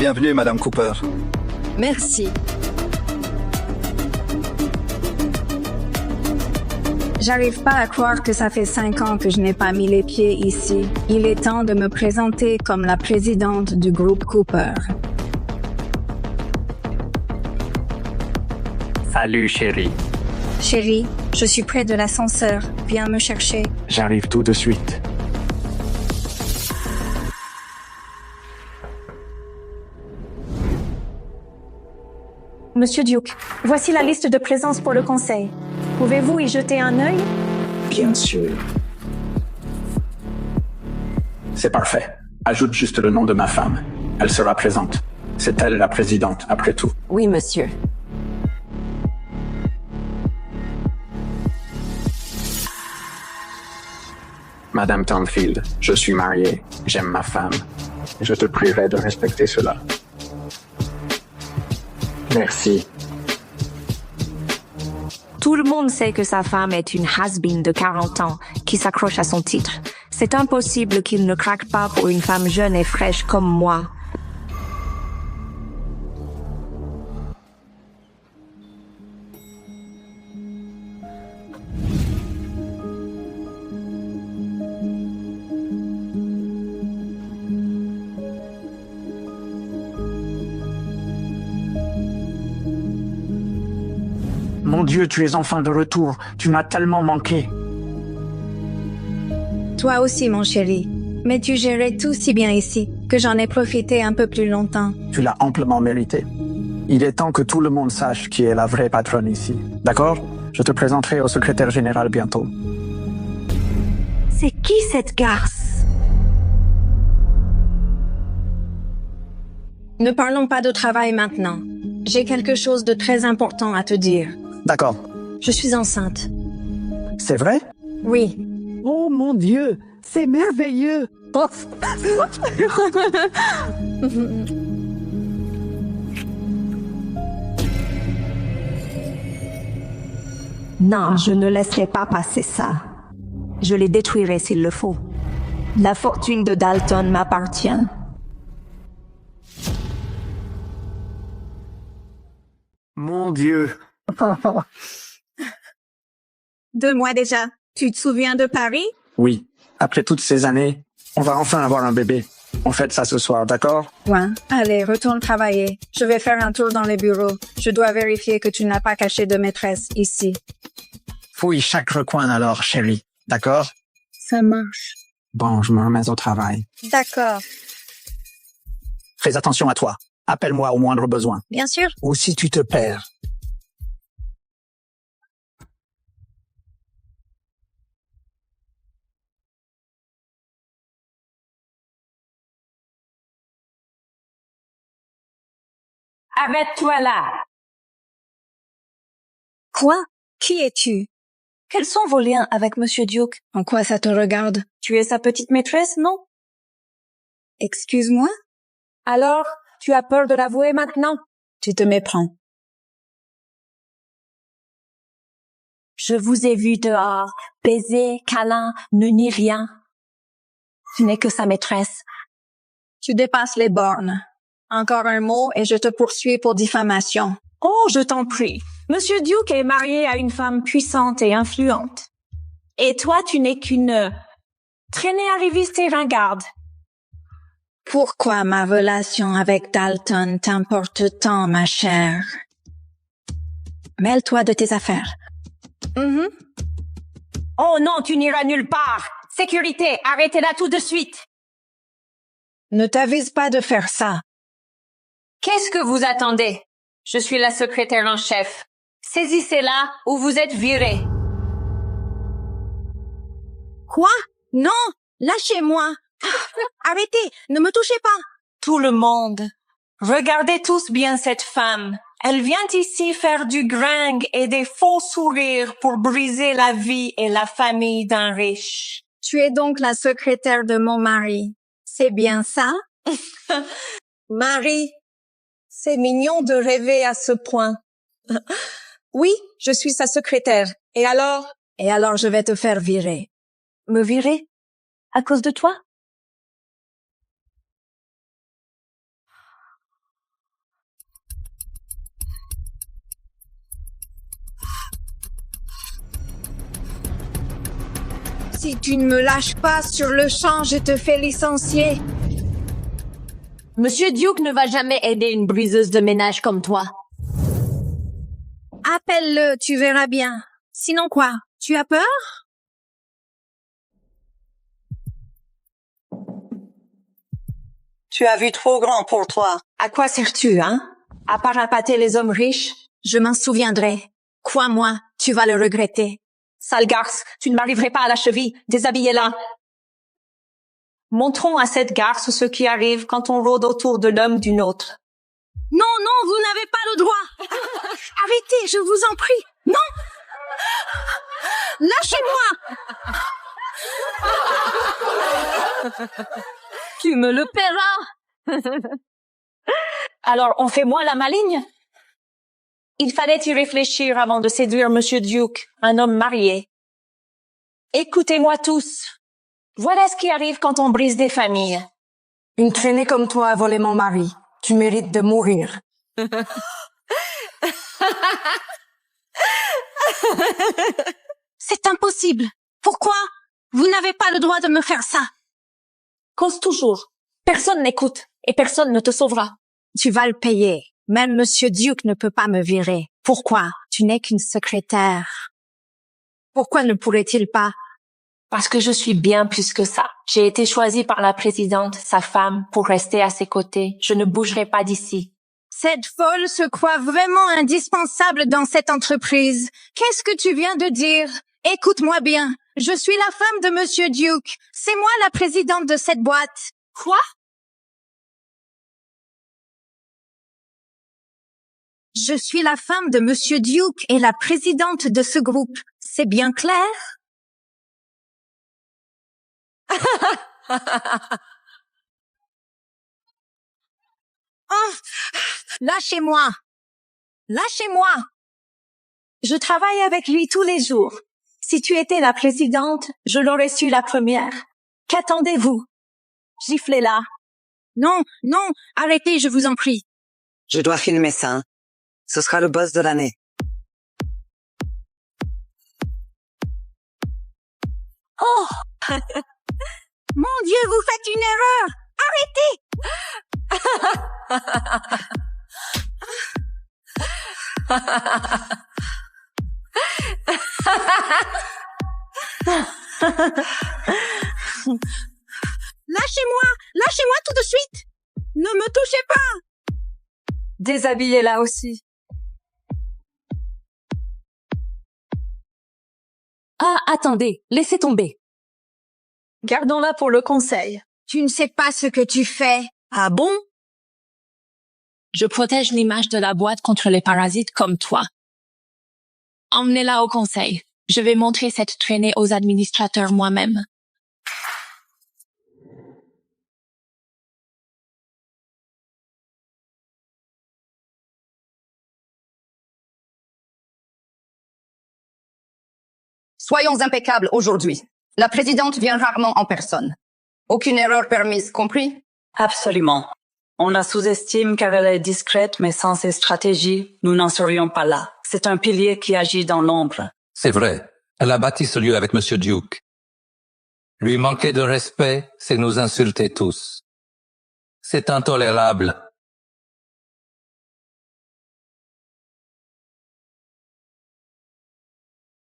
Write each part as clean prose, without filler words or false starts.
Bienvenue, Madame Cooper. Merci. J'arrive pas à croire que ça fait 5 ans que je n'ai pas mis les pieds ici. Il est temps de me présenter comme la présidente du groupe Cooper. Salut, chérie. Chérie, je suis près de l'ascenseur. Viens me chercher. J'arrive tout de suite. Monsieur Duke, voici la liste de présence pour le conseil. Pouvez-vous y jeter un œil? Bien sûr. C'est parfait. Ajoute juste le nom de ma femme. Elle sera présente. C'est elle la présidente, après tout. Oui, monsieur. Madame Thornfield, je suis marié. J'aime ma femme. Je te prierai de respecter cela. Merci. Tout le monde sait que sa femme est une has-been de 40 ans qui s'accroche à son titre. C'est impossible qu'il ne craque pas pour une femme jeune et fraîche comme moi. Mon Dieu, tu es enfin de retour. Tu m'as tellement manqué. Toi aussi, mon chéri. Mais tu gérais tout si bien ici que j'en ai profité un peu plus longtemps. Tu l'as amplement mérité. Il est temps que tout le monde sache qui est la vraie patronne ici. D'accord? Je te présenterai au secrétaire général bientôt. C'est qui cette garce? Ne parlons pas de travail maintenant. J'ai quelque chose de très important à te dire. D'accord. Je suis enceinte. C'est vrai? Oui. Oh mon Dieu, c'est merveilleux. Non, je ne laisserai pas passer ça. Je les détruirai s'il le faut. La fortune de Dalton m'appartient. 'Mon Dieu. 2 mois déjà. Tu te souviens de Paris? Oui. Après toutes ces années, on va enfin avoir un bébé. On fête ça ce soir, d'accord? Ouais. Allez, retourne travailler. Je vais faire un tour dans les bureaux. Je dois vérifier que tu n'as pas caché de maîtresse ici. Fouille chaque recoin alors, chérie. D'accord? Ça marche. Bon, je me remets au travail. D'accord. Fais attention à toi. Appelle-moi au moindre besoin. Bien sûr. Ou si tu te perds. Arrête-toi là! Quoi? Qui es-tu? Quels sont vos liens avec Monsieur Duke? En quoi ça te regarde? Tu es sa petite maîtresse, non? Excuse-moi? Alors, tu as peur de l'avouer maintenant? Tu te méprends. Je vous ai vu dehors, baiser, câlin, ne nie rien. Tu n'es que sa maîtresse. Tu dépasses les bornes. Encore un mot et je te poursuis pour diffamation. Oh, je t'en prie. Monsieur Duke est marié à une femme puissante et influente. Et toi, tu n'es qu'une traînée arriviste et ringarde. Pourquoi ma relation avec Dalton t'importe tant, ma chère? Mêle-toi de tes affaires. Oh non, tu n'iras nulle part. Sécurité, arrêtez-la tout de suite. Ne t'avise pas de faire ça. Qu'est-ce que vous attendez? Je suis la secrétaire en chef. Saisissez-la ou vous êtes viré. Quoi? Non! Lâchez-moi! Arrêtez! Ne me touchez pas! Tout le monde. Regardez tous bien cette femme. Elle vient ici faire du gringue et des faux sourires pour briser la vie et la famille d'un riche. Tu es donc la secrétaire de mon mari. C'est bien ça? Marie, c'est mignon de rêver à ce point. Oui, je suis sa secrétaire. Et alors? Et alors je vais te faire virer. Me virer? À cause de toi? Si tu ne me lâches pas sur le champ, je te fais licencier. Monsieur Duke ne va jamais aider une briseuse de ménage comme toi. Appelle-le, tu verras bien. Sinon quoi? Tu as peur? Tu as vu trop grand pour toi. À quoi sers-tu, hein? À part appâter les hommes riches? Je m'en souviendrai. Crois-moi, tu vas le regretter. Sale garce, tu ne m'arriverais pas à la cheville. Déshabillez-la. Montrons à cette garce ce qui arrive quand on rôde autour de l'homme d'une autre. Non, non, vous n'avez pas le droit. Arrêtez, je vous en prie. Non. Lâchez-moi. Tu me le paieras. Alors, on fait moins la maligne? Il fallait y réfléchir avant de séduire Monsieur Duke, un homme marié. Écoutez-moi tous. Voilà ce qui arrive quand on brise des familles. Une traînée comme toi a volé mon mari. Tu mérites de mourir. C'est impossible. Pourquoi? Vous n'avez pas le droit de me faire ça. Cause toujours. Personne n'écoute et personne ne te sauvera. Tu vas le payer. Même Monsieur Duke ne peut pas me virer. Pourquoi? Tu n'es qu'une secrétaire. Pourquoi ne pourrait-il pas? Parce que je suis bien plus que ça. J'ai été choisie par la présidente, sa femme, pour rester à ses côtés. Je ne bougerai pas d'ici. Cette folle se croit vraiment indispensable dans cette entreprise. Qu'est-ce que tu viens de dire? Écoute-moi bien. Je suis la femme de Monsieur Duke. C'est moi la présidente de cette boîte. Quoi? Je suis la femme de Monsieur Duke et la présidente de ce groupe. C'est bien clair? Oh, lâchez-moi. Lâchez-moi. Je travaille avec lui tous les jours. Si tu étais la présidente, je l'aurais su la première. Qu'attendez-vous? Giflez-la. Non, non, arrêtez, je vous en prie. Je dois filmer ça. Ce sera le boss de l'année. Oh! Mon Dieu, vous faites une erreur! Lâchez-moi! Lâchez-moi tout de suite! Ne me touchez pas! Déshabillez-la aussi. Ah, attendez, laissez tomber. Gardons-la pour le conseil. Tu ne sais pas ce que tu fais. Ah bon? Je protège l'image de la boîte contre les parasites comme toi. Emmenez-la au conseil. Je vais montrer cette traînée aux administrateurs moi-même. Soyons impeccables aujourd'hui. La présidente vient rarement en personne. Aucune erreur permise, compris? Absolument. On la sous-estime car elle est discrète, mais sans ses stratégies, nous n'en serions pas là. C'est un pilier qui agit dans l'ombre. C'est vrai. Elle a bâti ce lieu avec Monsieur Duke. Lui manquer de respect, c'est nous insulter tous. C'est intolérable.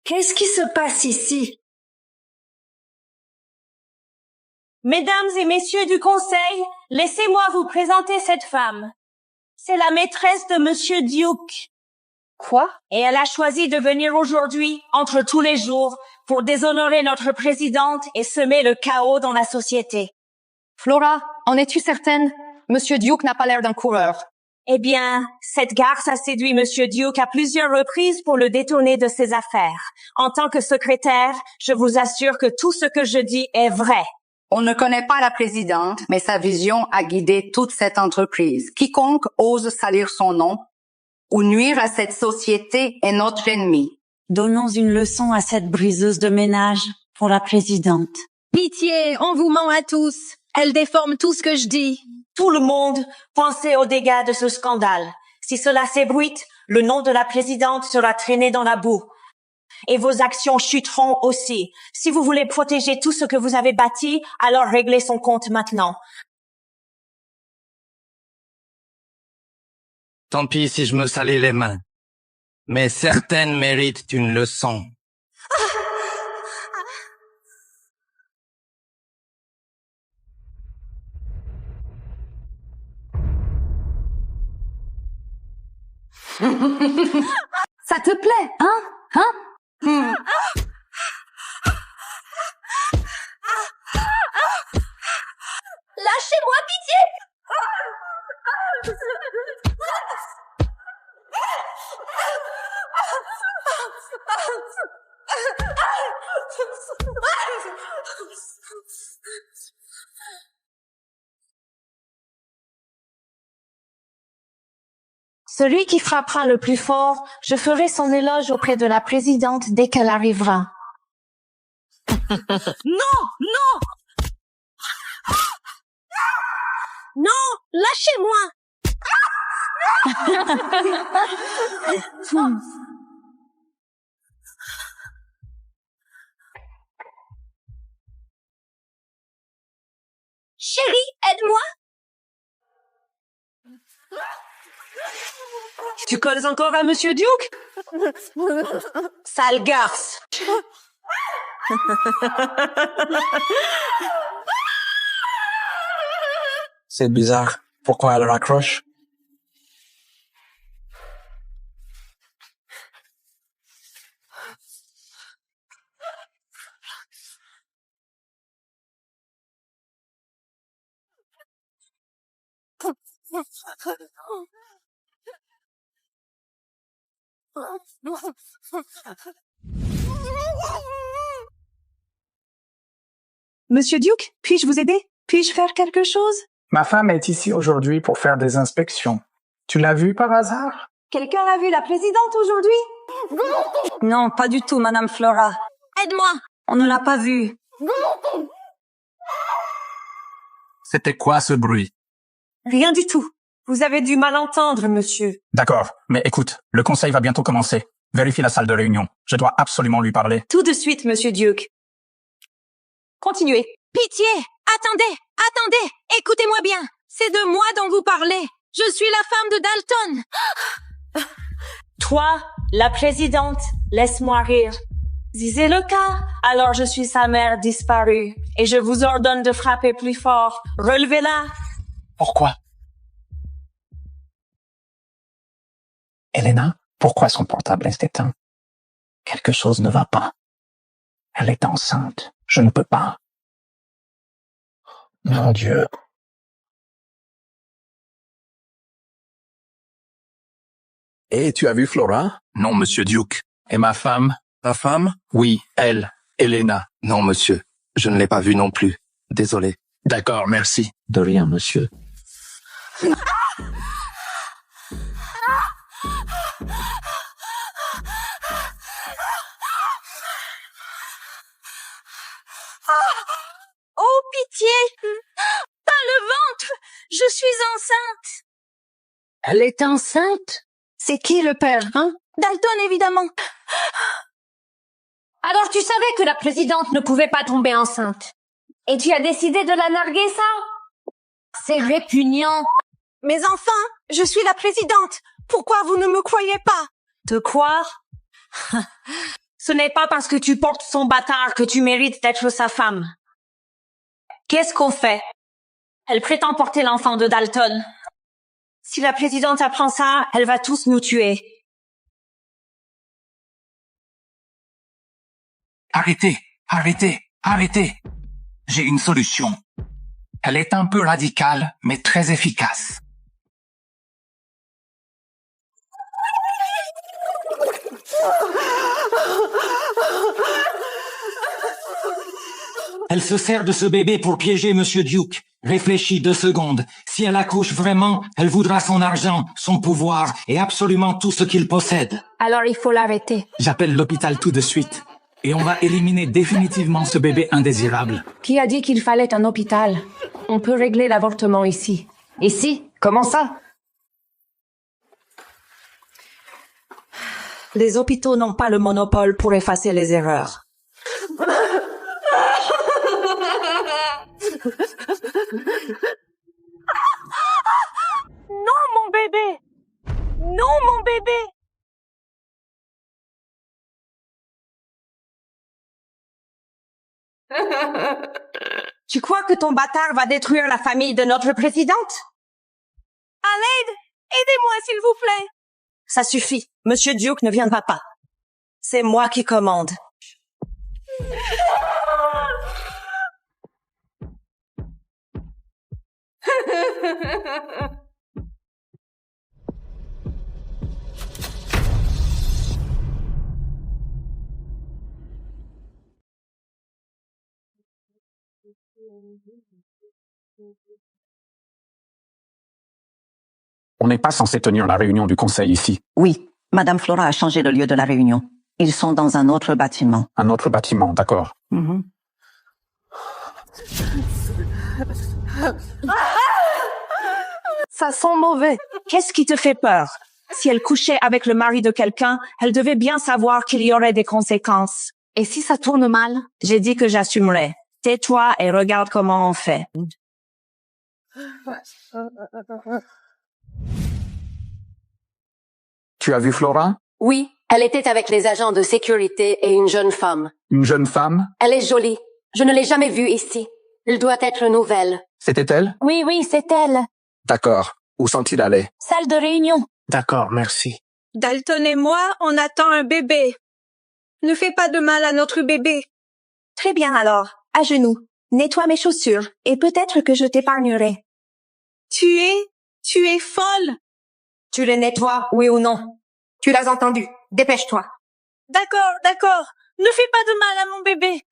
Qu'est-ce qui se passe ici? Mesdames et messieurs du conseil, laissez-moi vous présenter cette femme. C'est la maîtresse de Monsieur Duke. Quoi? Et elle a choisi de venir aujourd'hui, entre tous les jours, pour déshonorer notre présidente et semer le chaos dans la société. Flora, en es-tu certaine? Monsieur Duke n'a pas l'air d'un coureur. Eh bien, cette garce a séduit Monsieur Duke à plusieurs reprises pour le détourner de ses affaires. En tant que secrétaire, je vous assure que tout ce que je dis est vrai. On ne connaît pas la présidente, mais sa vision a guidé toute cette entreprise. Quiconque ose salir son nom ou nuire à cette société est notre ennemi. Donnons une leçon à cette briseuse de ménage pour la présidente. Pitié, on vous ment à tous. Elle déforme tout ce que je dis. Tout le monde pensait aux dégâts de ce scandale. Si cela s'ébruite, le nom de la présidente sera traîné dans la boue. et vos actions chuteront aussi. Si vous voulez protéger tout ce que vous avez bâti, alors réglez son compte maintenant. Tant pis si je me salis les mains. Mais certaines méritent une leçon. Ça te plaît, hein? Lâchez-moi, pitié! Celui qui frappera le plus fort, je ferai son éloge auprès de la présidente dès qu'elle arrivera. Non! Non! Non! Lâchez-moi! Chérie, aide-moi! Tu colles encore à Monsieur Duke? Sale garce! C'est bizarre. Pourquoi elle raccroche? Monsieur Duke, puis-je vous aider? Puis-je faire quelque chose? Ma femme est ici aujourd'hui pour faire des inspections. Tu l'as vue par hasard? Quelqu'un a vu la présidente aujourd'hui? Non, pas du tout, Madame Flora. Aide-moi! On ne l'a pas vue. C'était quoi ce bruit? Rien du tout. Vous avez dû mal entendre, monsieur. D'accord, mais écoute, le conseil va bientôt commencer. Vérifie la salle de réunion. Je dois absolument lui parler. Tout de suite, Monsieur Duke. Continuez. Pitié! Attendez! Écoutez-moi bien. C'est de moi dont vous parlez. Je suis la femme de Dalton. Toi, la présidente, laisse-moi rire. Si c'est le cas, alors je suis sa mère disparue et je vous ordonne de frapper plus fort. Relevez-la. Pourquoi? Elena, pourquoi son portable est éteint? Quelque chose ne va pas. Elle est enceinte. Je ne peux pas. Mon Dieu. Et tu as vu Flora? Non, Monsieur Duke. Et ma femme? Ta femme? Oui, elle, Elena. Non, monsieur. Je ne l'ai pas vue non plus. Désolé. D'accord, merci. De rien, monsieur. Oh, pitié! Pas le ventre! Je suis enceinte! Elle est enceinte? C'est qui le père, hein? Dalton, évidemment. Alors tu savais que la présidente ne pouvait pas tomber enceinte. Et tu as décidé de la narguer, ça? C'est répugnant. Mes enfants, je suis la présidente. Pourquoi vous ne me croyez pas? Te croire? Ce n'est pas parce que tu portes son bâtard que tu mérites d'être sa femme. Qu'est-ce qu'on fait? Elle prétend porter l'enfant de Dalton. Si la présidente apprend ça, elle va tous nous tuer. Arrêtez! J'ai une solution. Elle est un peu radicale, mais très efficace. Elle se sert de ce bébé pour piéger Monsieur Duke. Réfléchis 2 secondes. Si elle accouche vraiment, elle voudra son argent, son pouvoir et absolument tout ce qu'il possède. Alors il faut l'arrêter. J'appelle l'hôpital tout de suite. Et on va éliminer définitivement ce bébé indésirable. Qui a dit qu'il fallait un hôpital? On peut régler l'avortement ici. Ici? Comment ça? Les hôpitaux n'ont pas le monopole pour effacer les erreurs. Non, mon bébé! Non, mon bébé! Tu crois que ton bâtard va détruire la famille de notre présidente? À l'aide! Aidez-moi, s'il vous plaît! Ça suffit. Monsieur Duke ne viendra pas. C'est moi qui commande. On n'est pas censé tenir la réunion du conseil ici. Oui, Madame Flora a changé le lieu de la réunion. Ils sont dans un autre bâtiment. Un autre bâtiment, d'accord. Ça sent mauvais. Qu'est-ce qui te fait peur? Si elle couchait avec le mari de quelqu'un, elle devait bien savoir qu'il y aurait des conséquences. Et si ça tourne mal? J'ai dit que j'assumerais. Tais-toi et regarde comment on fait. Tu as vu Flora? Oui, elle était avec les agents de sécurité et une jeune femme. Une jeune femme? Elle est jolie. Je ne l'ai jamais vue ici. Elle doit être nouvelle. C'était elle? Oui, c'est elle. D'accord. Où sont-ils allés? Salle de réunion. D'accord, merci. Dalton et moi, on attend un bébé. Ne fais pas de mal à notre bébé. Très bien alors. À genoux. Nettoie mes chaussures et peut-être que je t'épargnerai. Tu es folle. Tu les nettoies, oui ou non? Tu l'as entendu. Dépêche-toi. D'accord. Ne fais pas de mal à mon bébé.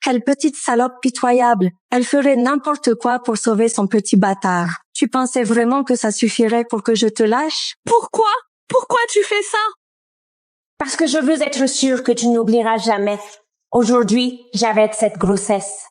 Quelle petite salope pitoyable. Elle ferait n'importe quoi pour sauver son petit bâtard. Tu pensais vraiment que ça suffirait pour que je te lâche? Pourquoi? Pourquoi tu fais ça? Parce que je veux être sûre que tu n'oublieras jamais. Aujourd'hui, j'arrête cette grossesse.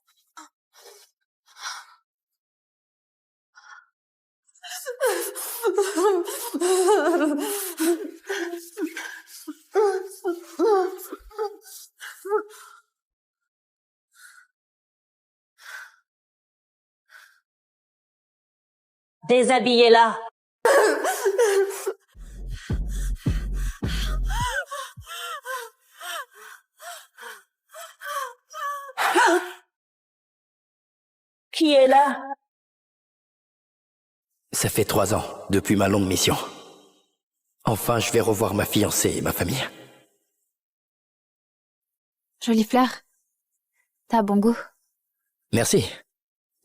Déshabillez-la. Qui est là? Ça fait 3 ans, depuis ma longue mission. Enfin, je vais revoir ma fiancée et ma famille. Jolie fleur. T'as bon goût. Merci.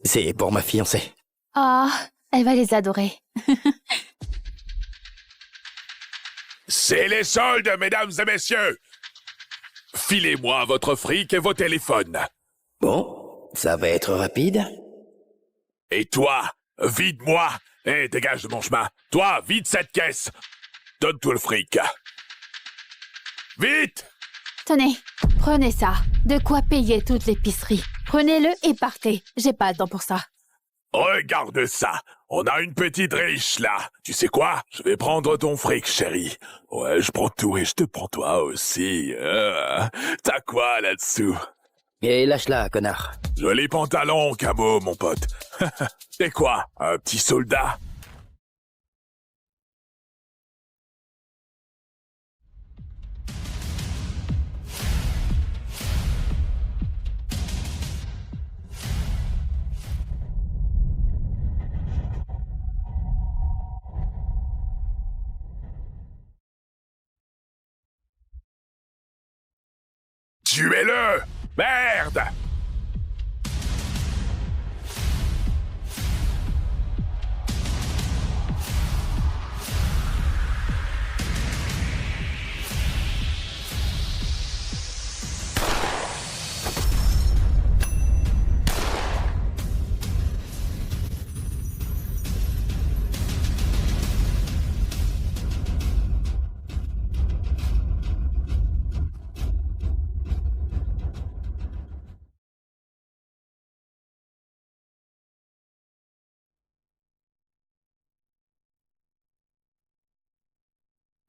C'est pour ma fiancée. Oh, elle va les adorer. C'est les soldes, mesdames et messieurs. Filez-moi votre fric et vos téléphones. Bon, ça va être rapide. Et toi, vide-moi et dégage de mon chemin. Toi, vide cette caisse. Donne tout le fric. Vite! Tenez, prenez ça. De quoi payer toute l'épicerie. Prenez-le et partez. J'ai pas le temps pour ça. Regarde ça. On a une petite riche, là. Tu sais quoi? Je vais prendre ton fric, chérie. Ouais, je prends tout et je te prends toi aussi. T'as quoi là-dessous? Et lâche-la, connard. Joli pantalon, Camo, mon pote. T'es quoi? Un petit soldat? Tuez-le! Merde!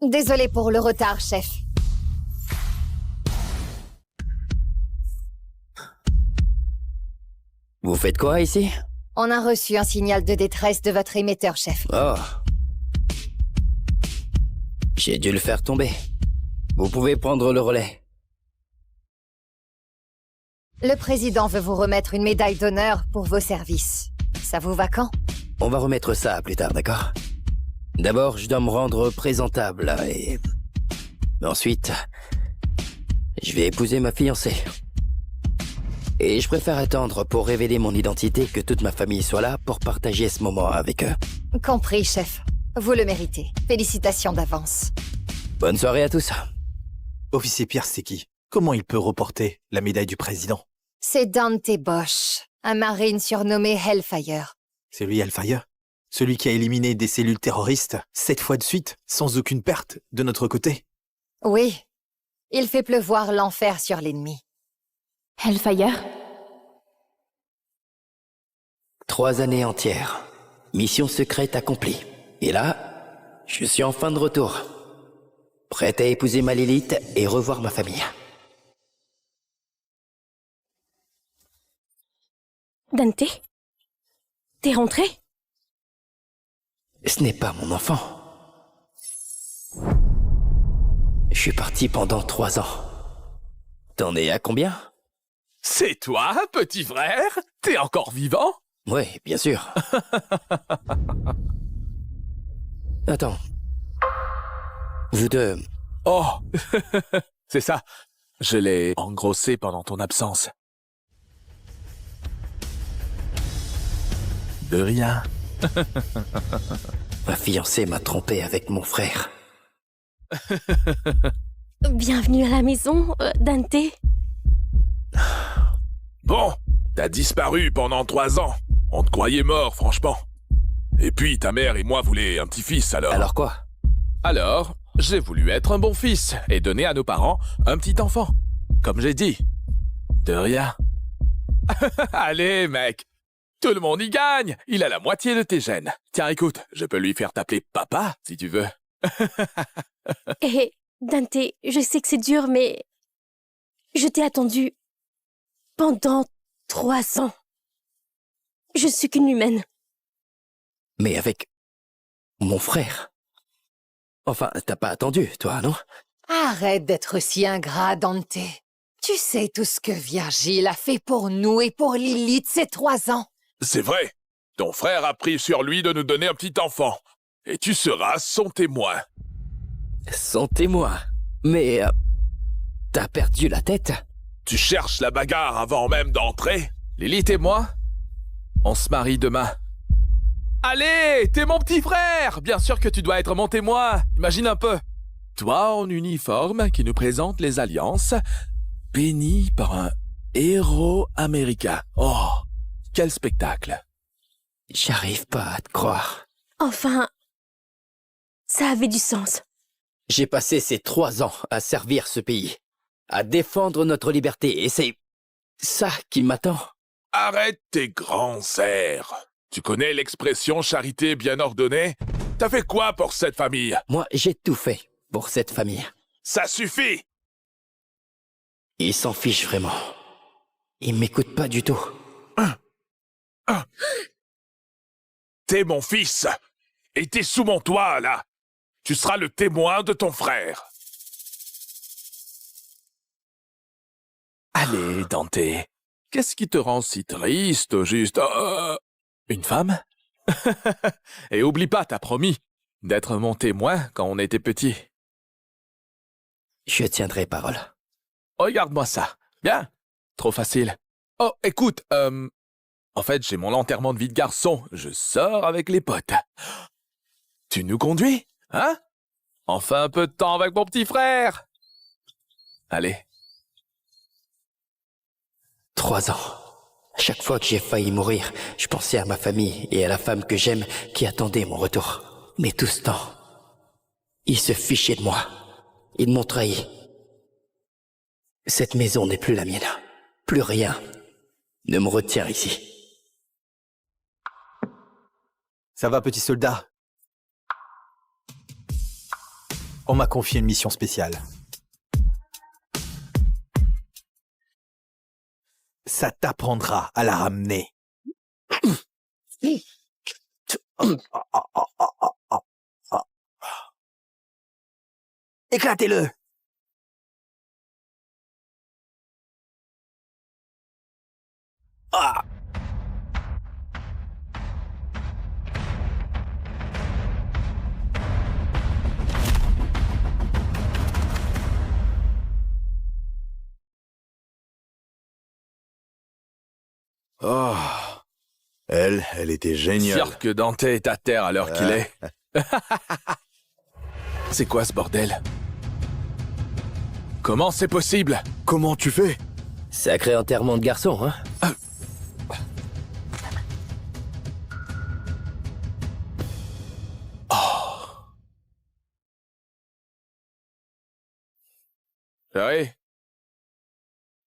Désolé pour le retard, chef. Vous faites quoi ici? On a reçu un signal de détresse de votre émetteur, chef. Oh. J'ai dû le faire tomber. Vous pouvez prendre le relais. Le président veut vous remettre une médaille d'honneur pour vos services. Ça vous va quand? On va remettre ça plus tard, d'accord? D'abord, je dois me rendre présentable et... Ensuite, je vais épouser ma fiancée. Et je préfère attendre pour révéler mon identité que toute ma famille soit là pour partager ce moment avec eux. Compris, chef. Vous le méritez. Félicitations d'avance. Bonne soirée à tous. Officier Pierre, c'est qui? Comment il peut reporter la médaille du président? C'est Dante Bosch, un marine surnommé Hellfire. C'est lui, Hellfire? Celui qui a éliminé des cellules terroristes 7 fois de suite, sans aucune perte de notre côté? Oui. Il fait pleuvoir l'enfer sur l'ennemi. Hellfire? 3 années entières. Mission secrète accomplie. Et là, je suis enfin de retour. Prête à épouser ma Lilith et revoir ma famille. Dante? T'es rentré? Ce n'est pas mon enfant. Je suis parti pendant 3 ans. T'en es à combien? C'est toi, petit frère? T'es encore vivant? Oui, bien sûr. Attends. Vous deux... Oh, c'est ça. Je l'ai engrossé pendant ton absence. De rien. Ma fiancée m'a trompé avec mon frère. Bienvenue à la maison, Dante. Bon, t'as disparu pendant 3 ans. On te croyait mort, franchement. Et puis, ta mère et moi voulaient un petit-fils, alors. Alors quoi? Alors, j'ai voulu être un bon fils et donner à nos parents un petit enfant. Comme j'ai dit. De rien. Allez, mec. Tout le monde y gagne. Il a la moitié de tes gènes. Tiens, écoute, je peux lui faire t'appeler papa, si tu veux. Hé, Dante, je sais que c'est dur, mais... Je t'ai attendu... pendant 3 ans. Je suis qu'une humaine. Mais avec... mon frère. Enfin, t'as pas attendu, toi, non? Arrête d'être si ingrat, Dante. Tu sais tout ce que Virgile a fait pour nous et pour Lilith ces 3 ans. C'est vrai. Ton frère a pris sur lui de nous donner un petit enfant. Et tu seras son témoin. Son témoin? Mais... t'as perdu la tête? Tu cherches la bagarre avant même d'entrer? Lilith et moi, on se marie demain. Allez, t'es mon petit frère! Bien sûr que tu dois être mon témoin. Imagine un peu. Toi en uniforme qui nous présente les alliances, béni par un héros américain. Oh, quel spectacle. J'arrive pas à te croire. Enfin... ça avait du sens. J'ai passé ces 3 ans à servir ce pays, à défendre notre liberté, et c'est ça qui m'attend. Arrête tes grands airs. Tu connais l'expression charité bien ordonnée? T'as fait quoi pour cette famille? Moi, j'ai tout fait pour cette famille. Ça suffit! Ils s'en fichent vraiment. Ils m'écoutent pas du tout. T'es mon fils, et t'es sous mon toit, là. Tu seras le témoin de ton frère. Allez, Dante. Qu'est-ce qui te rend si triste, au juste? Une femme? Et oublie pas, t'as promis d'être mon témoin quand on était petit. Je tiendrai parole. Regarde-moi ça. Bien. Trop facile. Oh, écoute, en fait, j'ai mon enterrement de vie de garçon. Je sors avec les potes. Tu nous conduis? Hein? Enfin un peu de temps avec mon petit frère. Allez. 3 ans. Chaque fois que j'ai failli mourir, je pensais à ma famille et à la femme que j'aime qui attendait mon retour. Mais tout ce temps, ils se fichaient de moi. Ils m'ont trahi. Cette maison n'est plus la mienne. Plus rien ne me retient ici. Ça va, petit soldat? On m'a confié une mission spéciale. Ça t'apprendra à la ramener. Éclatez-le! Ah! Oh. Elle était géniale. Sûr que Dante est à terre à l'heure qu'il est. C'est quoi ce bordel? Comment c'est possible? Comment tu fais? Sacré enterrement de garçon, hein? Oui.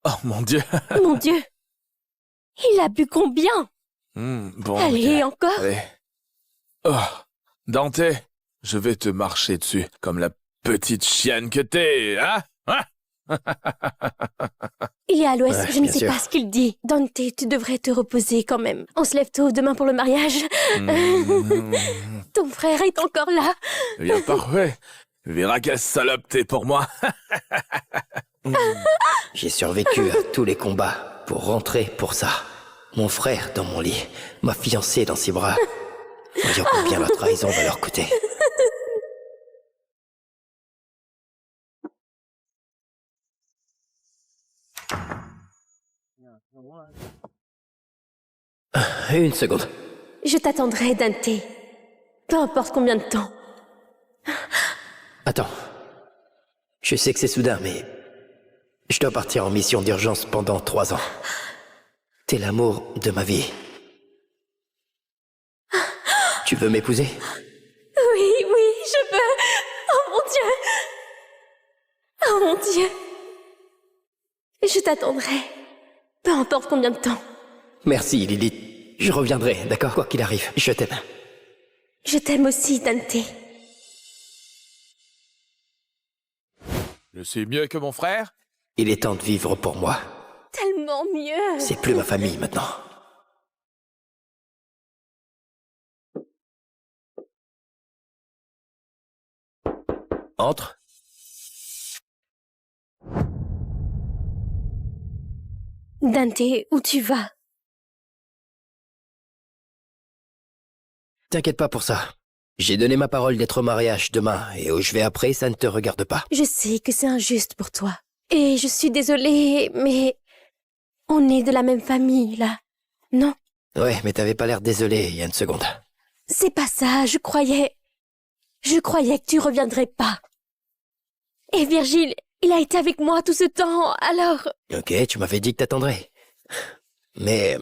Oh mon Dieu. Mon Dieu. Il a bu combien? Bon. Allez, encore? Allez. Oh, Dante, je vais te marcher dessus comme la petite chienne que t'es, hein? Il est à l'ouest, Ouais, je ne bien sais sûr. pas ce qu'il dit. Dante, tu devrais te reposer quand même. On se lève tôt demain pour le mariage. Ton frère est encore là. Bien parfait. Verra quelle salope t'es pour moi. J'ai survécu à tous les combats pour rentrer pour ça. Mon frère dans mon lit, ma fiancée dans ses bras. Voyons combien la trahison va leur coûter. Une seconde. Je t'attendrai, Dante. Peu importe combien de temps. Attends. Je sais que c'est soudain, mais je dois partir en mission d'urgence pendant 3 ans. T'es l'amour de ma vie. Tu veux m'épouser? Oui, oui, je veux. Oh mon Dieu. Oh mon Dieu. Je t'attendrai. Peu importe combien de temps. Merci, Lilith. Je reviendrai, d'accord? Quoi qu'il arrive, je t'aime. Je t'aime aussi, Dante. Je suis mieux que mon frère? Il est temps de vivre pour moi. Tellement mieux. C'est plus ma famille maintenant. Entre. Dante, où tu vas? T'inquiète pas pour ça. J'ai donné ma parole d'être au mariage demain, et où je vais après, ça ne te regarde pas. Je sais que c'est injuste pour toi. Et je suis désolée, mais on est de la même famille, là. Non? Ouais, mais t'avais pas l'air désolé il y a une seconde. C'est pas ça, je croyais que tu reviendrais pas. Et Virgile, il a été avec moi tout ce temps, alors... Ok, tu m'avais dit que t'attendrais. Mais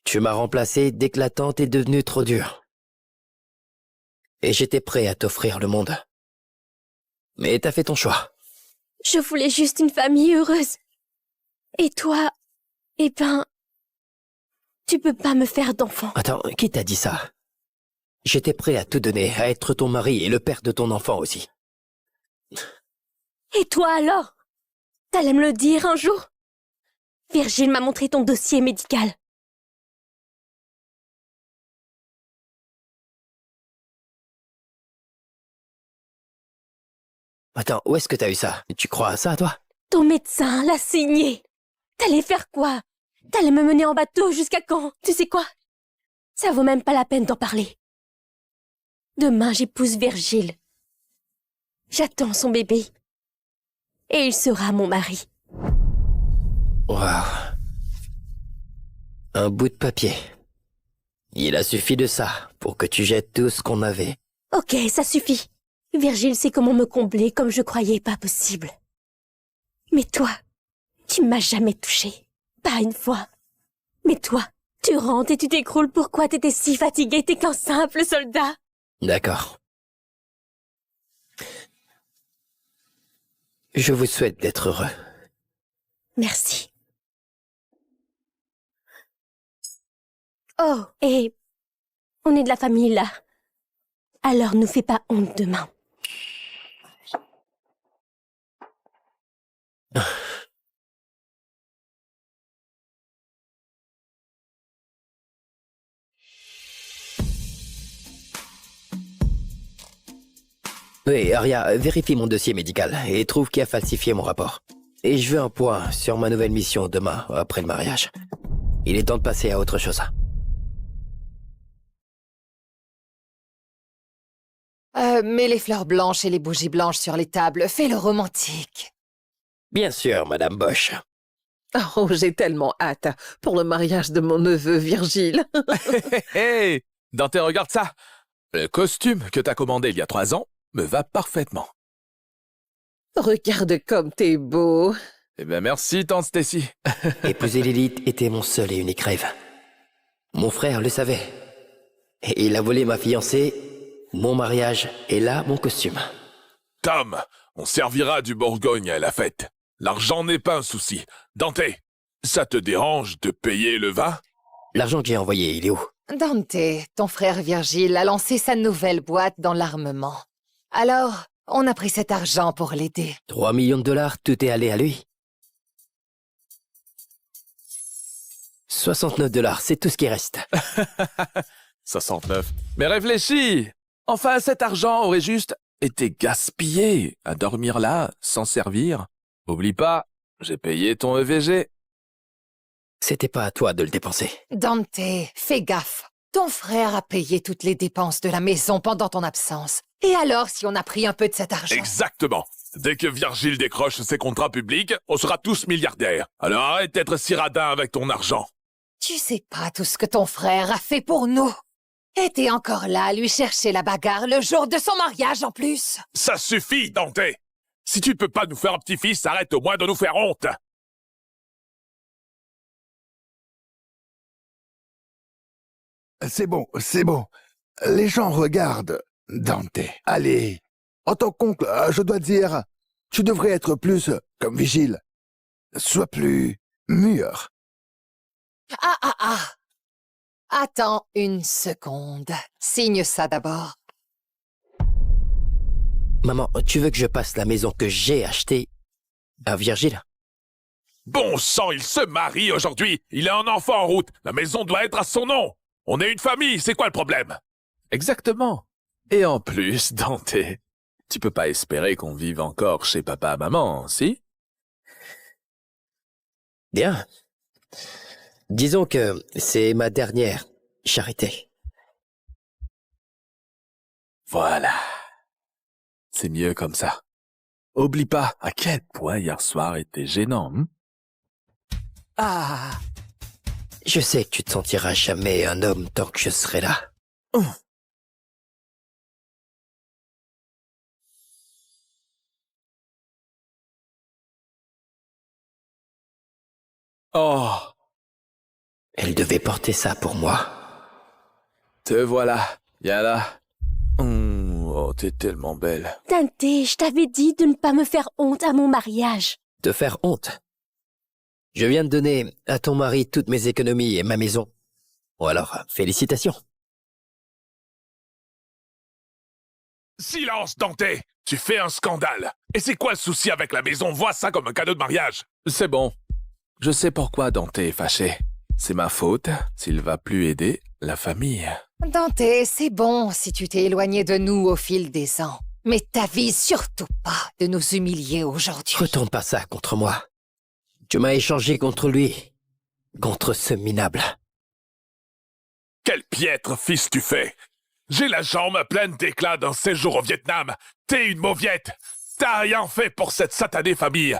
tu m'as remplacé dès que l'attente est devenue trop dure. Et j'étais prêt à t'offrir le monde. Mais t'as fait ton choix. Je voulais juste une famille heureuse. Et toi, eh ben... tu peux pas me faire d'enfant. Attends, qui t'a dit ça? J'étais prêt à tout donner, à être ton mari et le père de ton enfant aussi. Et toi alors? T'allais me le dire un jour? Virgile m'a montré ton dossier médical. Attends, où est-ce que t'as eu ça? Tu crois à ça, toi? Ton médecin l'a signé. T'allais faire quoi? T'allais me mener en bateau jusqu'à quand? Tu sais quoi? Ça vaut même pas la peine d'en parler. Demain, j'épouse Virgile. J'attends son bébé. Et il sera mon mari. Waouh. Un bout de papier. Il a suffi de ça pour que tu jettes tout ce qu'on avait. Ok, ça suffit. Virgile sait comment me combler comme je croyais pas possible. Mais toi, tu m'as jamais touché. Pas une fois. Mais toi, tu rentres et tu t'écroules. Pourquoi t'étais si fatigué? T'es qu'un simple soldat. D'accord. Je vous souhaite d'être heureux. Merci. Oh, et on est de la famille là. Alors nous fais pas honte demain. Oui, Aria, vérifie mon dossier médical et trouve qui a falsifié mon rapport. Et je veux un point sur ma nouvelle mission demain, après le mariage. Il est temps de passer à autre chose. Mets les fleurs blanches et les bougies blanches sur les tables. Fais-le romantique. Bien sûr, Madame Bosch. Oh, j'ai tellement hâte pour le mariage de mon neveu Virgile. Hé, Dante, regarde ça. Le costume que t'as commandé il y a 3 ans me va parfaitement. Regarde comme t'es beau. Eh ben merci, tante Stacy. Épouser Lilith était mon seul et unique rêve. Mon frère le savait. Et il a volé ma fiancée, mon mariage et là, mon costume. Tom, on servira du Bourgogne à la fête. L'argent n'est pas un souci. Dante, ça te dérange de payer le vin? L'argent que j'ai envoyé, il est où? Dante, ton frère Virgile a lancé sa nouvelle boîte dans l'armement. Alors, on a pris cet argent pour l'aider. 3 millions de dollars, tout est allé à lui. 69 dollars, c'est tout ce qui reste. 69. Mais réfléchis! Enfin, cet argent aurait juste été gaspillé à dormir là, sans servir. Oublie pas, j'ai payé ton EVG. C'était pas à toi de le dépenser. Dante, fais gaffe. Ton frère a payé toutes les dépenses de la maison pendant ton absence. Et alors si on a pris un peu de cet argent? Exactement. Dès que Virgile décroche ses contrats publics, on sera tous milliardaires. Alors arrête d'être si radin avec ton argent. Tu sais pas tout ce que ton frère a fait pour nous. Et t'es encore là à lui chercher la bagarre le jour de son mariage en plus. Ça suffit, Dante. Si tu ne peux pas nous faire un petit-fils, arrête au moins de nous faire honte. C'est bon, c'est bon. Les gens regardent, Dante. Allez, en tant qu'oncle, je dois dire, tu devrais être plus comme Vigile. Sois plus mûr. Ah. Attends une seconde. Signe ça d'abord. Maman, tu veux que je passe la maison que j'ai achetée à Virgile? Bon sang, il se marie aujourd'hui. Il a un enfant en route. La maison doit être à son nom. On est une famille, c'est quoi le problème? Exactement. Et en plus, Dante, tu peux pas espérer qu'on vive encore chez papa et maman, si? Bien. Disons que c'est ma dernière charité. Voilà. C'est mieux comme ça. Oublie pas à quel point hier soir était gênant, Ah. Je sais que tu te sentiras jamais un homme tant que je serai là. Oh. Elle devait porter ça pour moi. Te voilà, viens là. Oh, t'es tellement belle. Dante, je t'avais dit de ne pas me faire honte à mon mariage. Te faire honte? Je viens de donner à ton mari toutes mes économies et ma maison. Bon alors, félicitations. Silence, Dante! Tu fais un scandale. Et c'est quoi le souci avec la maison? Vois ça comme un cadeau de mariage. C'est bon. Je sais pourquoi Dante est fâché. C'est ma faute s'il va plus aider la famille. Dante, c'est bon si tu t'es éloigné de nous au fil des ans. Mais t'avises surtout pas de nous humilier aujourd'hui. Retourne pas ça contre moi. Tu m'as échangé contre lui. Contre ce minable. Quel piètre fils tu fais! J'ai la jambe pleine d'éclats d'un séjour au Vietnam. T'es une mauviette. T'as rien fait pour cette satanée famille.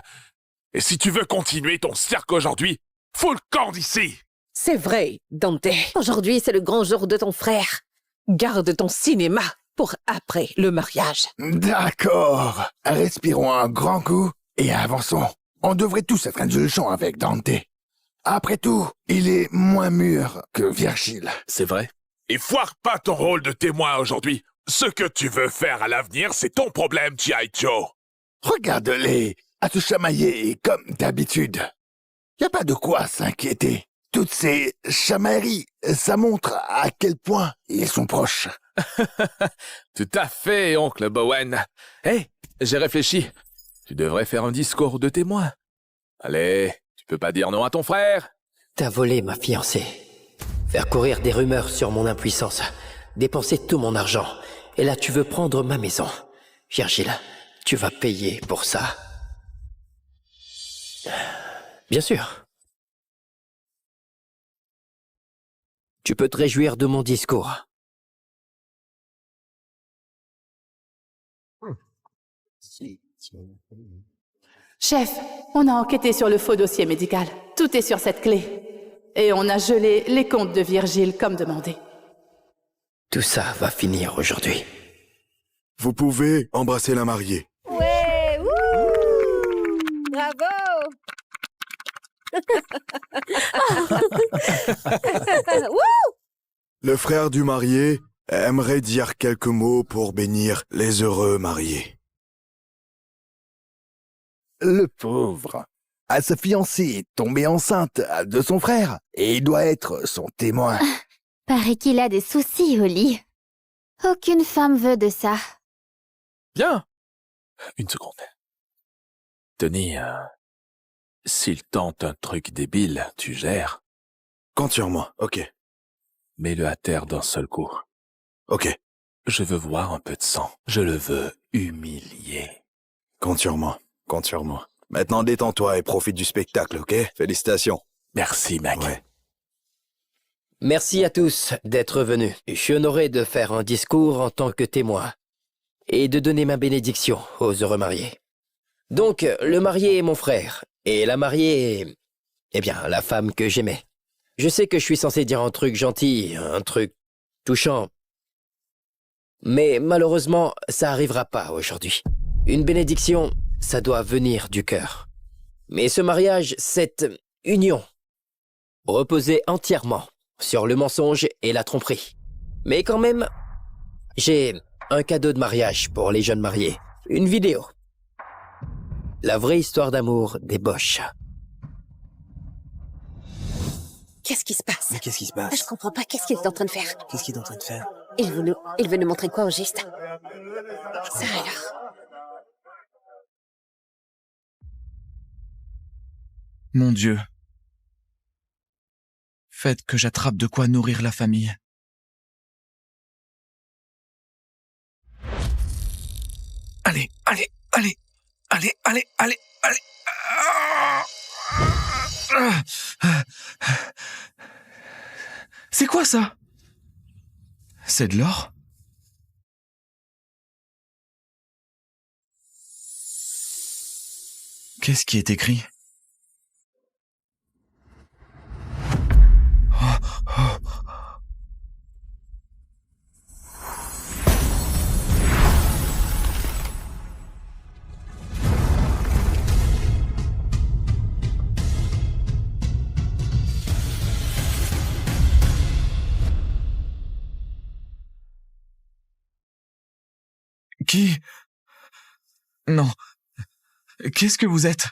Et si tu veux continuer ton cirque aujourd'hui, fous le camp d'ici! C'est vrai, Dante. Aujourd'hui, c'est le grand jour de ton frère. Garde ton cinéma pour après le mariage. D'accord. Respirons un grand coup et avançons. On devrait tous être indulgents avec Dante. Après tout, il est moins mûr que Virgile. C'est vrai. Et foire pas ton rôle de témoin aujourd'hui. Ce que tu veux faire à l'avenir, c'est ton problème, G.I. Joe. Regarde-les à se chamailler comme d'habitude. Y a pas de quoi s'inquiéter. Toutes ces chamailleries, ça montre à quel point ils sont proches. Tout à fait, oncle Bowen. Hé, j'ai réfléchi. Tu devrais faire un discours de témoin. Allez, tu peux pas dire non à ton frère? T'as volé ma fiancée. Faire courir des rumeurs sur mon impuissance. Dépenser tout mon argent. Et là, tu veux prendre ma maison. Virgile, tu vas payer pour ça. Bien sûr. Tu peux te réjouir de mon discours. Chef, on a enquêté sur le faux dossier médical. Tout est sur cette clé. Et on a gelé les comptes de Virgile comme demandé. Tout ça va finir aujourd'hui. Vous pouvez embrasser la mariée. Ouais, wouh! Bravo! Wouh! Le frère du marié aimerait dire quelques mots pour bénir les heureux mariés. Le pauvre. Sa fiancée est tombée enceinte de son frère et il doit être son témoin. Paraît qu'il a des soucis au lit. Aucune femme veut de ça. Bien. Une seconde. Tony, s'il tente un truc débile, tu gères. Compte sur moi, ok. Mets-le à terre d'un seul coup. Ok. Je veux voir un peu de sang. Je le veux humilier. Compte sur moi, compte sur moi. Maintenant détends-toi et profite du spectacle, ok? Félicitations. Merci, Mac. Ouais. Merci à tous d'être venus. Je suis honoré de faire un discours en tant que témoin et de donner ma bénédiction aux heureux mariés. Donc, le marié est mon frère et la mariée est, eh bien, la femme que j'aimais. Je sais que je suis censé dire un truc gentil, un truc touchant, mais malheureusement, ça arrivera pas aujourd'hui. Une bénédiction, ça doit venir du cœur. Mais ce mariage, cette union, reposait entièrement sur le mensonge et la tromperie. Mais quand même, j'ai un cadeau de mariage pour les jeunes mariés. Une vidéo. La vraie histoire d'amour des Bosch. Qu'est-ce qui se passe? Mais qu'est-ce qui se passe? Je comprends pas, qu'est-ce qu'il est en train de faire? Qu'est-ce qu'il est en train de faire? Il veut nous montrer quoi au juste? Ça alors? Mon Dieu. Faites que j'attrape de quoi nourrir la famille. Allez, allez, allez, allez, allez, allez, allez. C'est quoi ça? C'est de l'or? Qu'est-ce qui est écrit? Qui? Non. Qu'est-ce que vous êtes?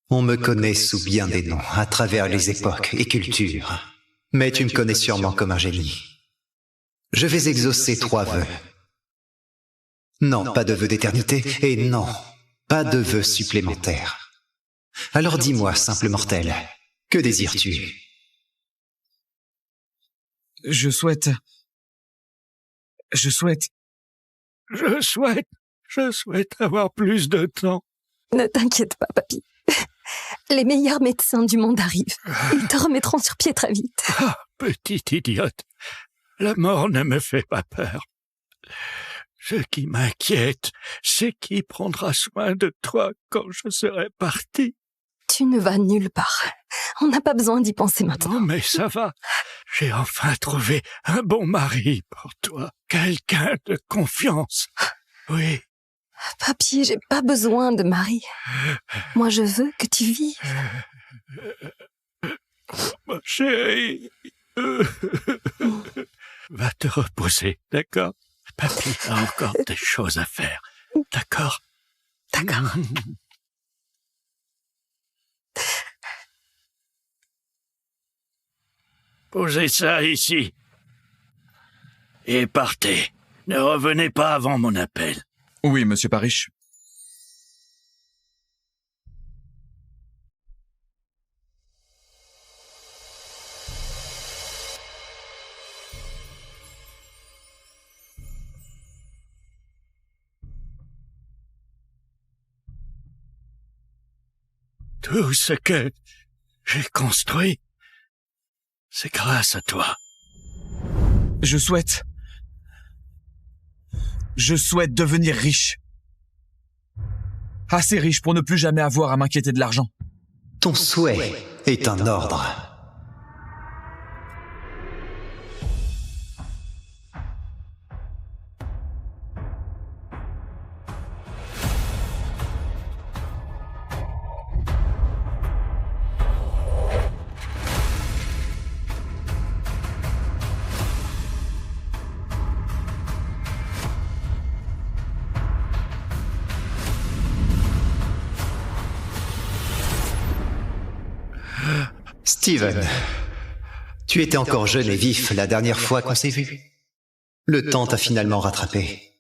On me connaît sous bien des noms, à travers les époques et cultures. Mais tu me connais sûrement comme un génie. Je vais exaucer 3 vœux. Non, pas de vœux d'éternité, et non, pas de vœux supplémentaires. Alors dis-moi, simple mortel, que désires-tu? Je souhaite avoir plus de temps. Ne t'inquiète pas, papy. Les meilleurs médecins du monde arrivent. Ils te remettront sur pied très vite. Ah, petite idiote. La mort ne me fait pas peur. Ce qui m'inquiète, c'est qui prendra soin de toi quand je serai parti. Tu ne vas nulle part. On n'a pas besoin d'y penser maintenant. Non, mais ça va. J'ai enfin trouvé un bon mari pour toi. Quelqu'un de confiance. Oui. Papy, j'ai pas besoin de mari. Moi, je veux que tu vives. Ma chérie. Va te reposer, d'accord? Papy a encore des choses à faire. D'accord? D'accord. Posez ça ici. Et partez. Ne revenez pas avant mon appel. Oui, monsieur Parish. Tout ce que j'ai construit, c'est grâce à toi. Je souhaite devenir riche. Assez riche pour ne plus jamais avoir à m'inquiéter de l'argent. Ton souhait est un ordre. Steven, tu étais encore jeune et vif la dernière fois qu'on s'est vu. Le temps t'a finalement rattrapé.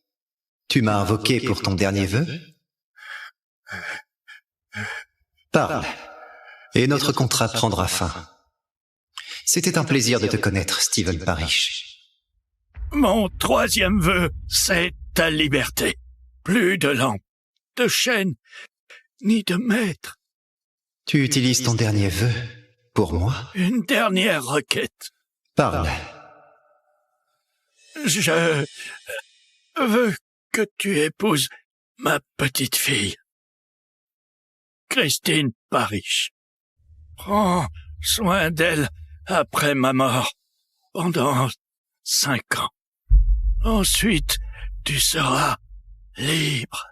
Tu m'as invoqué pour ton dernier vœu. Parle, et notre contrat prendra fin. C'était un plaisir de te connaître, Steven Parrish. Mon troisième vœu, c'est ta liberté. Plus de lampe, de chaîne, ni de maître. Tu utilises ton dernier vœu pour moi? Une dernière requête. Parle. Je veux que tu épouses ma petite fille, Christine Parrish. Prends soin d'elle après ma mort pendant 5 ans. Ensuite, tu seras libre.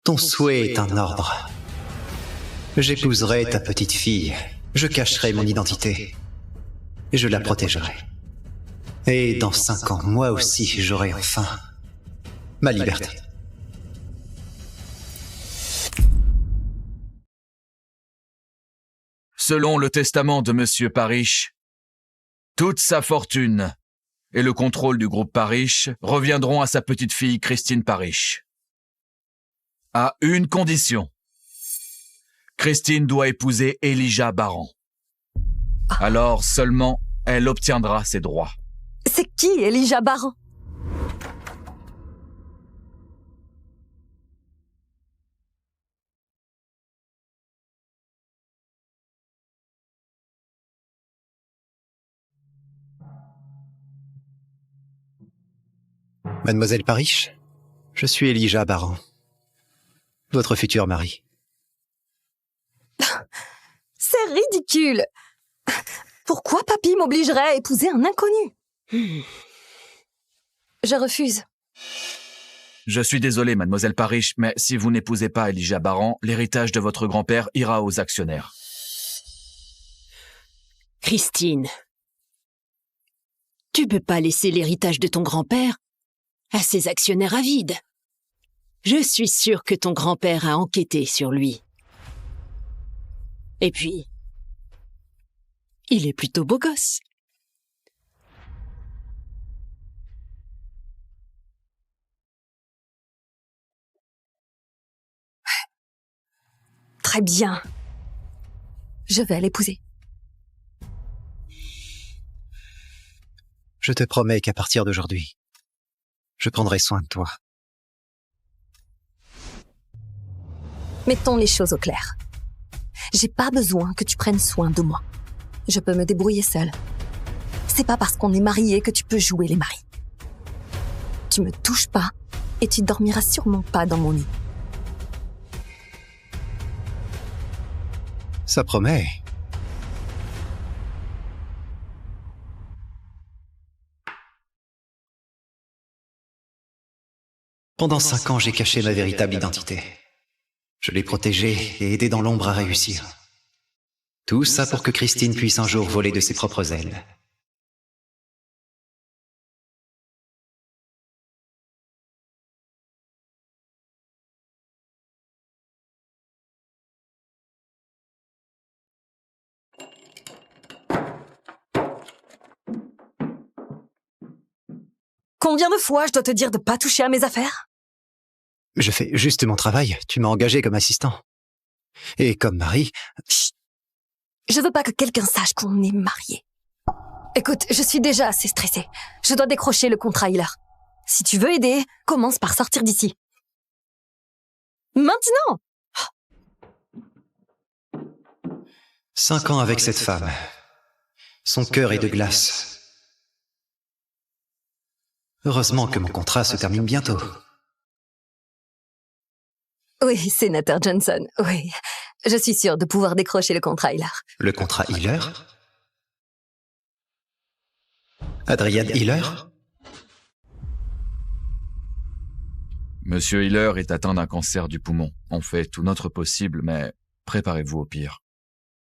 Ton souhait est un ordre. J'épouserai ta petite fille. Je cacherai mon identité. Et je la protégerai. Et dans 5 ans, moi aussi, j'aurai enfin ma liberté. Selon le testament de Monsieur Parrish, toute sa fortune et le contrôle du groupe Parrish reviendront à sa petite fille Christine Parrish. À une condition. Christine doit épouser Elijah Baran. Alors seulement elle obtiendra ses droits. C'est qui Elijah Baran? Mademoiselle Parrish, je suis Elijah Baran, votre futur mari. C'est ridicule. Pourquoi papy m'obligerait à épouser un inconnu? Je refuse. Je suis désolé, Mademoiselle Parrish, mais si vous n'épousez pas Elijah Baran, l'héritage de votre grand-père ira aux actionnaires. Christine, tu peux pas laisser l'héritage de ton grand-père à ses actionnaires avides. Je suis sûre que ton grand-père a enquêté sur lui. Et puis, il est plutôt beau gosse. Très bien. Je vais l'épouser. Je te promets qu'à partir d'aujourd'hui, je prendrai soin de toi. Mettons les choses au clair. J'ai pas besoin que tu prennes soin de moi. Je peux me débrouiller seule. C'est pas parce qu'on est mariés que tu peux jouer les maris. Tu me touches pas et tu dormiras sûrement pas dans mon lit. Ça promet. Pendant 5 ans, j'ai caché ma véritable identité. Je l'ai protégée et aidée dans l'ombre à réussir. Tout ça pour que Christine puisse un jour voler de ses propres ailes. Combien de fois je dois te dire de pas toucher à mes affaires? Je fais juste mon travail. Tu m'as engagé comme assistant. Et comme mari... Chut. Je veux pas que quelqu'un sache qu'on est mariés. Écoute, je suis déjà assez stressée. Je dois décrocher le contrat Healer. Si tu veux aider, commence par sortir d'ici. Maintenant! 5 ans avec cette femme. Son cœur est de glace. Heureusement que mon contrat se termine bientôt. Oui, sénateur Johnson, oui. Je suis sûre de pouvoir décrocher le contrat Hiller. Le contrat Hiller? Adrian Hiller? Monsieur Hiller est atteint d'un cancer du poumon. On fait tout notre possible, mais préparez-vous au pire.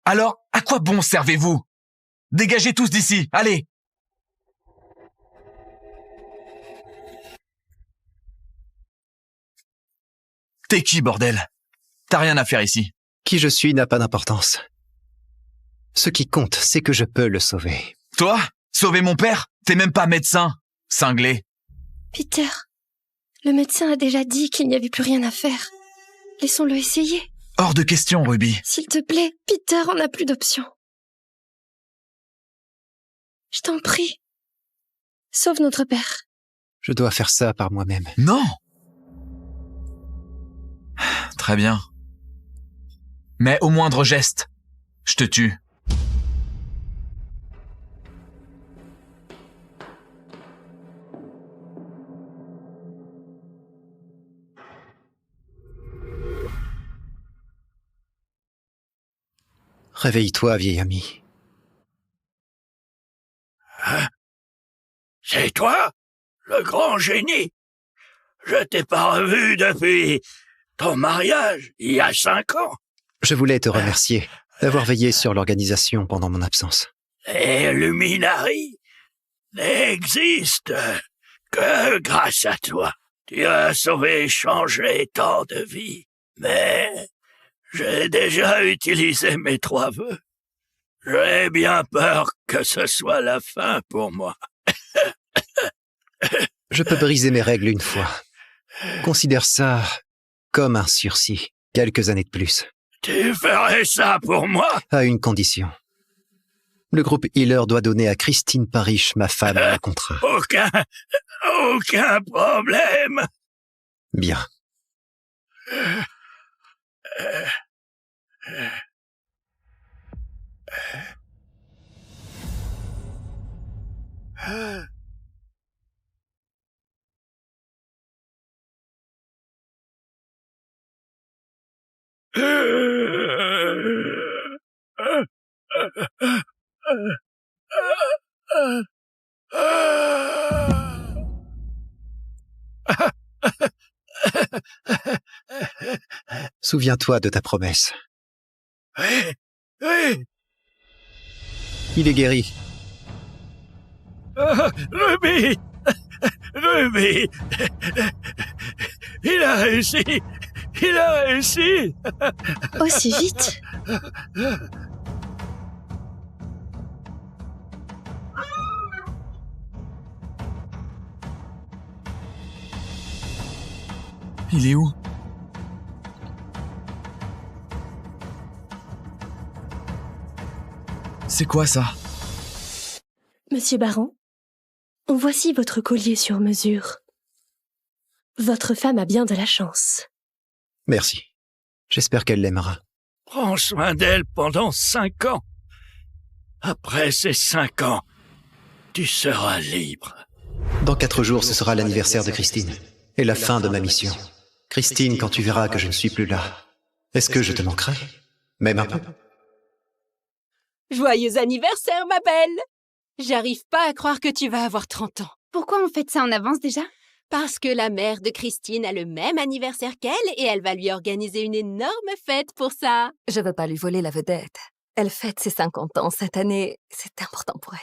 Alors, à quoi bon servez-vous? Dégagez tous d'ici, allez! T'es qui, bordel? T'as rien à faire ici. Qui je suis n'a pas d'importance. Ce qui compte, c'est que je peux le sauver. Toi? Sauver mon père? T'es même pas médecin, cinglé. Peter, le médecin a déjà dit qu'il n'y avait plus rien à faire. Laissons-le essayer. Hors de question, Ruby. S'il te plaît, Peter, on n'a plus d'option. Je t'en prie. Sauve notre père. Je dois faire ça par moi-même. Non! Très bien. Mais au moindre geste, je te tue. Réveille-toi, vieil ami. Hein? C'est toi, le grand génie? Je t'ai pas revu depuis ton mariage, il y a 5 ans. Je voulais te remercier d'avoir veillé sur l'organisation pendant mon absence. Les Luminaries n'existent que grâce à toi. Tu as sauvé et changé tant de vies, mais j'ai déjà utilisé mes 3 vœux. J'ai bien peur que ce soit la fin pour moi. Je peux briser mes règles une fois. Considère ça comme un sursis, quelques années de plus. Tu ferais ça pour moi? À une condition. Le groupe Hiller doit donner à Christine Parish, ma femme, le contrat. Aucun problème. Bien. Souviens-toi de ta promesse. Oui, oui. Il est guéri. Ruby! Ruby! Il a réussi! Il a réussi! Aussi vite? Il est où? C'est quoi ça? Monsieur Baron, voici votre collier sur mesure. Votre femme a bien de la chance. Merci. J'espère qu'elle l'aimera. Prends soin d'elle pendant 5 ans. Après ces 5 ans, tu seras libre. Dans 4 jours, ce sera l'anniversaire de Christine. Et la fin de ma mission. Christine, quand tu verras que je ne suis plus là, est-ce que je te manquerai? Même un peu? Joyeux anniversaire, ma belle! J'arrive pas à croire que tu vas avoir 30 ans. Pourquoi on fête ça en avance déjà? Parce que la mère de Christine a le même anniversaire qu'elle et elle va lui organiser une énorme fête pour ça. Je veux pas lui voler la vedette. Elle fête ses 50 ans cette année. C'est important pour elle.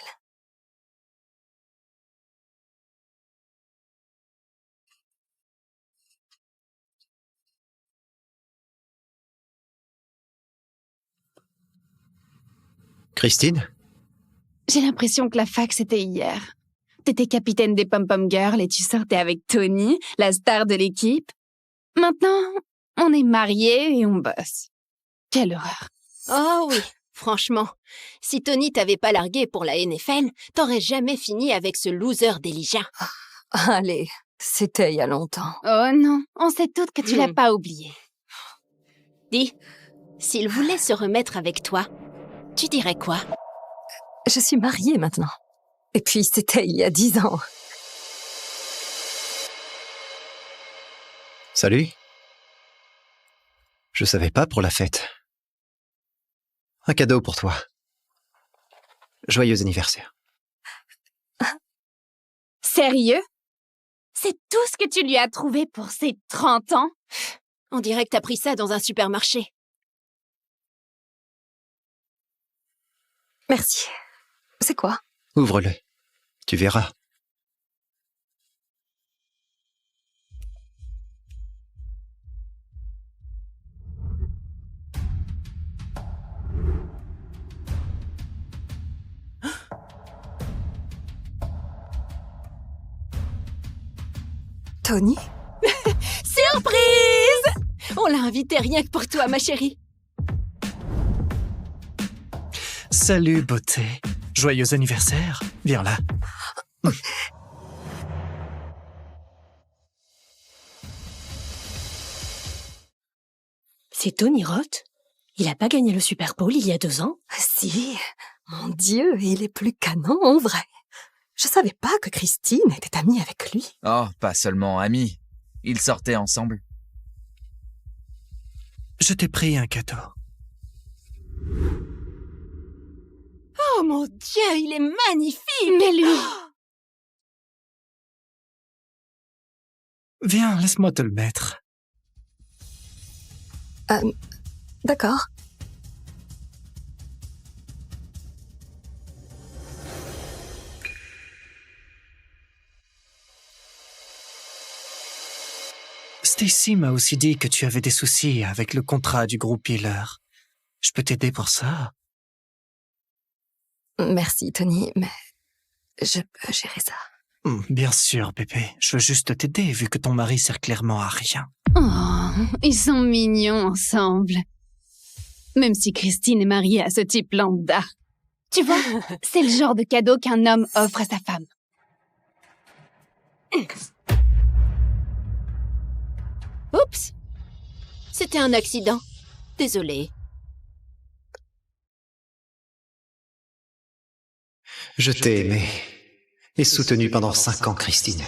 Christine? J'ai l'impression que la fac, c'était hier. T'étais capitaine des Pom-Pom Girls et tu sortais avec Tony, la star de l'équipe. Maintenant, on est mariés et on bosse. Quelle horreur. Oh oui, franchement, si Tony t'avait pas largué pour la NFL, t'aurais jamais fini avec ce loser d'Elijah. Allez, c'était il y a longtemps. Oh non, on sait toutes que tu l'as pas oublié. Dis, s'il voulait se remettre avec toi, tu dirais quoi? Je suis mariée maintenant. Et puis, c'était il y a 10 ans. Salut. Je savais pas pour la fête. Un cadeau pour toi. Joyeux anniversaire. Sérieux? C'est tout ce que tu lui as trouvé pour ses 30 ans? On dirait que t'as pris ça dans un supermarché. Merci. C'est quoi? Ouvre-le. Tu verras. Tony? Surprise! On l'a invité rien que pour toi, ma chérie. Salut, beauté. Joyeux anniversaire. Viens là. C'est Tony Roth? Il a pas gagné le Super Bowl il y a 2 ans? Si. Mon Dieu, il est plus canon en vrai. Je savais pas que Christine était amie avec lui. Oh, pas seulement amis. Ils sortaient ensemble. Je t'ai pris un cadeau. Oh mon Dieu, il est magnifique! Mais lui... Viens, laisse-moi te le mettre. D'accord. Stacy m'a aussi dit que tu avais des soucis avec le contrat du groupe Healer. Je peux t'aider pour ça? Merci, Tony, mais je peux gérer ça. Bien sûr, bébé. Je veux juste t'aider, vu que ton mari sert clairement à rien. Oh, ils sont mignons ensemble. Même si Christine est mariée à ce type lambda. Tu vois, c'est le genre de cadeau qu'un homme offre à sa femme. Oups! C'était un accident. Désolée. Je t'ai aimé et soutenu pendant 5 ans, Christine.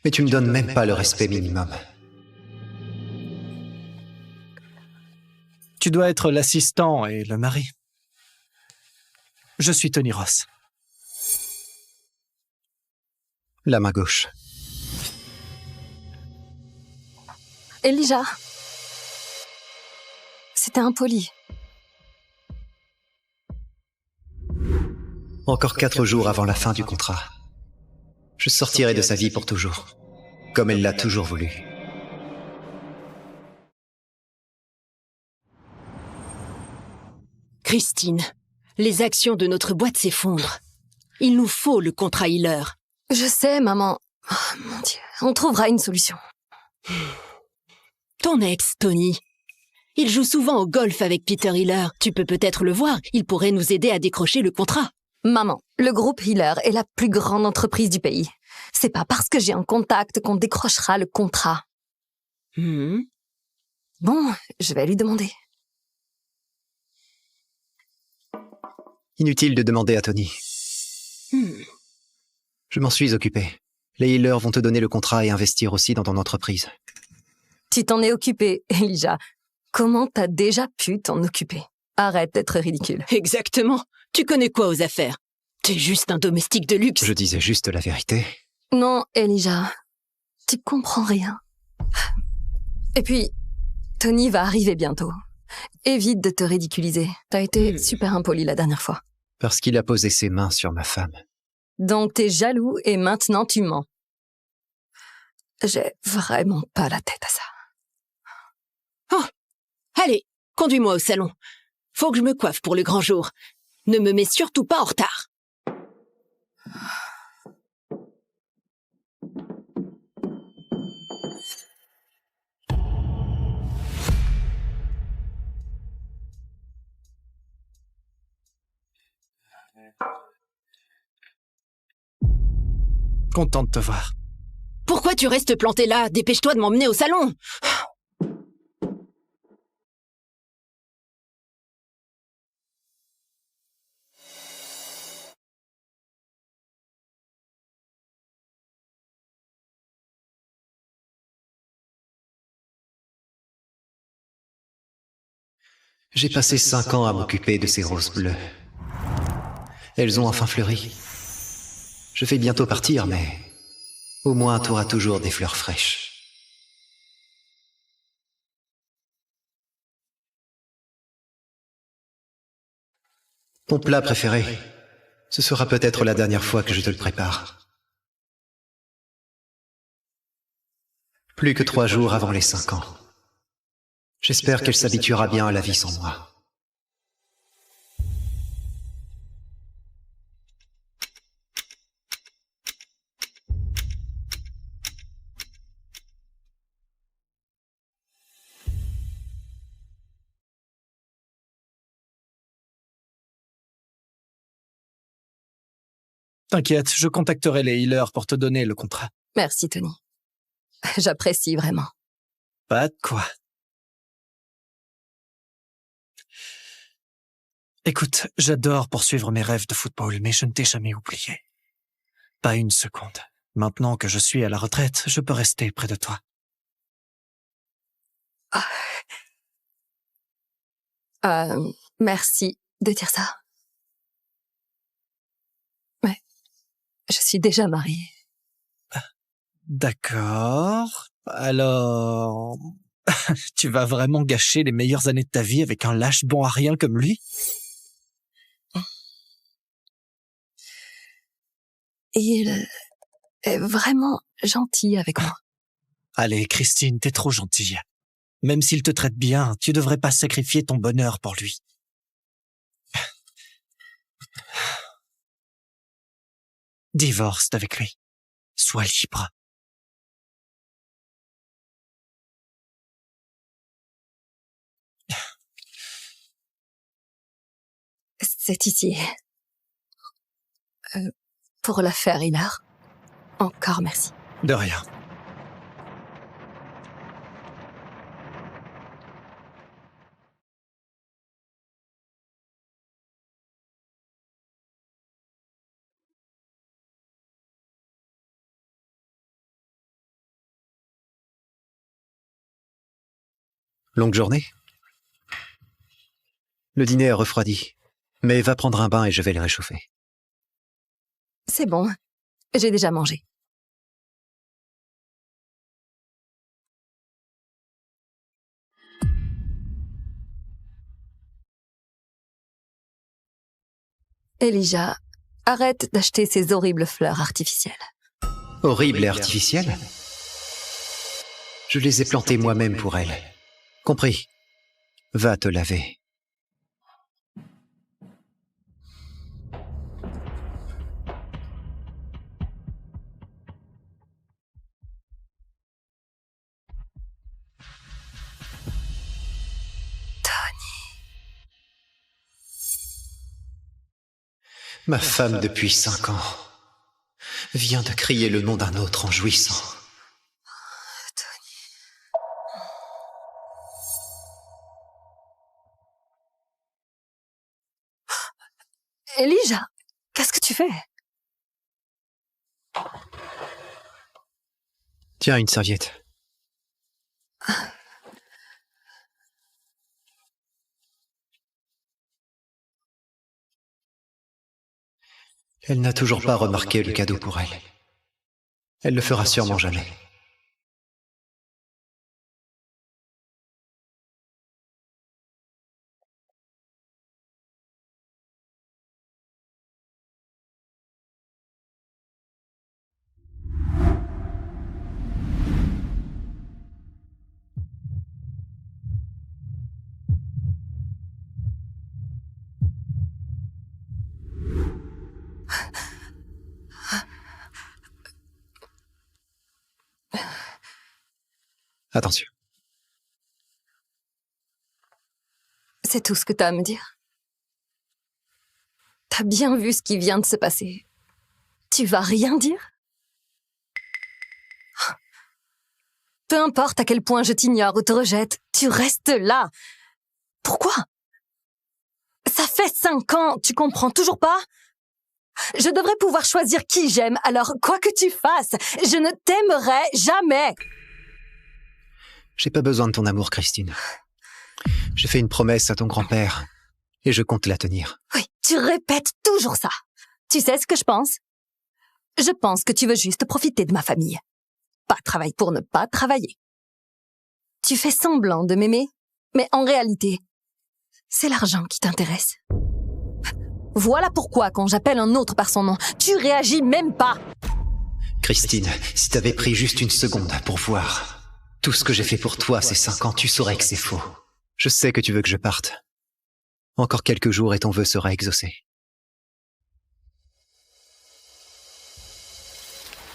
Mais tu me donnes même pas le respect minimum. Tu dois être l'assistant et le mari. Je suis Tony Ross. La main gauche. Elijah. C'était impoli. Encore 4 jours avant la fin du contrat. Je sortirai de sa vie pour toujours, comme elle l'a toujours voulu. Christine, les actions de notre boîte s'effondrent. Il nous faut le contrat Healer. Je sais, maman. Oh, mon Dieu, on trouvera une solution. Ton ex, Tony. Il joue souvent au golf avec Peter Healer. Tu peux peut-être le voir. Il pourrait nous aider à décrocher le contrat. Maman, le groupe Healer est la plus grande entreprise du pays. C'est pas parce que j'ai un contact qu'on décrochera le contrat. Bon, je vais lui demander. Inutile de demander à Tony. Je m'en suis occupé. Les Healers vont te donner le contrat et investir aussi dans ton entreprise. Tu t'en es occupé, Elijah. Comment t'as déjà pu t'en occuper? Arrête d'être ridicule. Exactement. Tu connais quoi aux affaires? T'es juste un domestique de luxe. Je disais juste la vérité. Non, Elijah. Tu comprends rien. Et puis, Tony va arriver bientôt. Évite de te ridiculiser. T'as été super impoli la dernière fois. Parce qu'il a posé ses mains sur ma femme. Donc t'es jaloux et maintenant tu mens. J'ai vraiment pas la tête à ça. Oh, allez, conduis-moi au salon. Faut que je me coiffe pour le grand jour. Ne me mets surtout pas en retard. Content de te voir. Pourquoi tu restes planté là? Dépêche-toi de m'emmener au salon. J'ai passé 5 ans à m'occuper de ces roses bleues. Elles ont enfin fleuri. Je vais bientôt partir, mais au moins t'auras toujours des fleurs fraîches. Ton plat préféré, ce sera peut-être la dernière fois que je te le prépare. Plus que 3 jours avant les 5 ans. J'espère qu'elle s'habituera bien à la vie sans moi. T'inquiète, je contacterai les healers pour te donner le contrat. Merci, Tony. J'apprécie vraiment. Pas de quoi. Écoute, j'adore poursuivre mes rêves de football, mais je ne t'ai jamais oublié. Pas une seconde. Maintenant que je suis à la retraite, je peux rester près de toi. Merci de dire ça. Mais je suis déjà mariée. D'accord. Alors... tu vas vraiment gâcher les meilleures années de ta vie avec un lâche bon à rien comme lui? Il est vraiment gentil avec moi. Allez, Christine, t'es trop gentille. Même s'il te traite bien, tu devrais pas sacrifier ton bonheur pour lui. Divorce avec lui. Sois libre. C'est ici. Pour l'affaire Hilar. Encore merci. De rien. Longue journée? Le dîner a refroidi, mais va prendre un bain et je vais le réchauffer. C'est bon, j'ai déjà mangé. Elijah, arrête d'acheter ces horribles fleurs artificielles. Horrible et artificielle? Je les ai plantées moi-même pour elle. Compris. Va te laver. Ma femme depuis 5 ans vient de crier le nom d'un autre en jouissant. Elijah, qu'est-ce que tu fais? Tiens, une serviette. Elle n'a toujours pas remarqué le cadeau pour elle. Elle le fera sûrement jamais. Attention. C'est tout ce que t'as à me dire? T'as bien vu ce qui vient de se passer. Tu vas rien dire? Peu importe à quel point je t'ignore ou te rejette, tu restes là. Pourquoi? Ça fait 5 ans, tu comprends toujours pas? Je devrais pouvoir choisir qui j'aime, alors quoi que tu fasses, je ne t'aimerai jamais. J'ai pas besoin de ton amour, Christine. J'ai fait une promesse à ton grand-père et je compte la tenir. Oui, tu répètes toujours ça. Tu sais ce que je pense? Je pense que tu veux juste profiter de ma famille. Pas travailler pour ne pas travailler. Tu fais semblant de m'aimer, mais en réalité, c'est l'argent qui t'intéresse. Voilà pourquoi quand j'appelle un autre par son nom, tu réagis même pas. Christine, si t'avais pris juste une seconde pour voir tout ce que j'ai fait pour toi ces 5 ans, tu saurais que c'est faux. Je sais que tu veux que je parte. Encore quelques jours et ton vœu sera exaucé.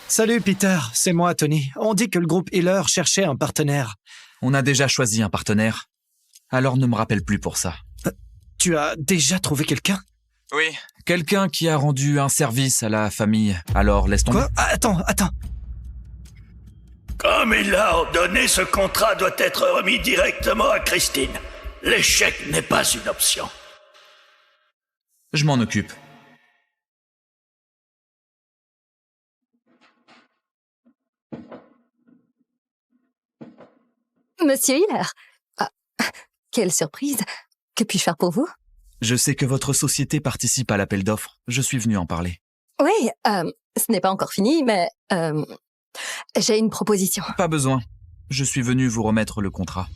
Salut Peter, c'est moi Tony. On dit que le groupe Healer cherchait un partenaire. On a déjà choisi un partenaire. Alors ne me rappelle plus pour ça. Tu as déjà trouvé quelqu'un? Oui. Quelqu'un qui a rendu un service à la famille. Alors laisse tomber. Quoi? Attends. Comme il l'a ordonné, ce contrat doit être remis directement à Christine. L'échec n'est pas une option. Je m'en occupe. Monsieur Healer. Ah, quelle surprise. Que puis-je faire pour vous? Je sais que votre société participe à l'appel d'offres. Je suis venu en parler. Oui, ce n'est pas encore fini, mais j'ai une proposition. Pas besoin. Je suis venu vous remettre le contrat.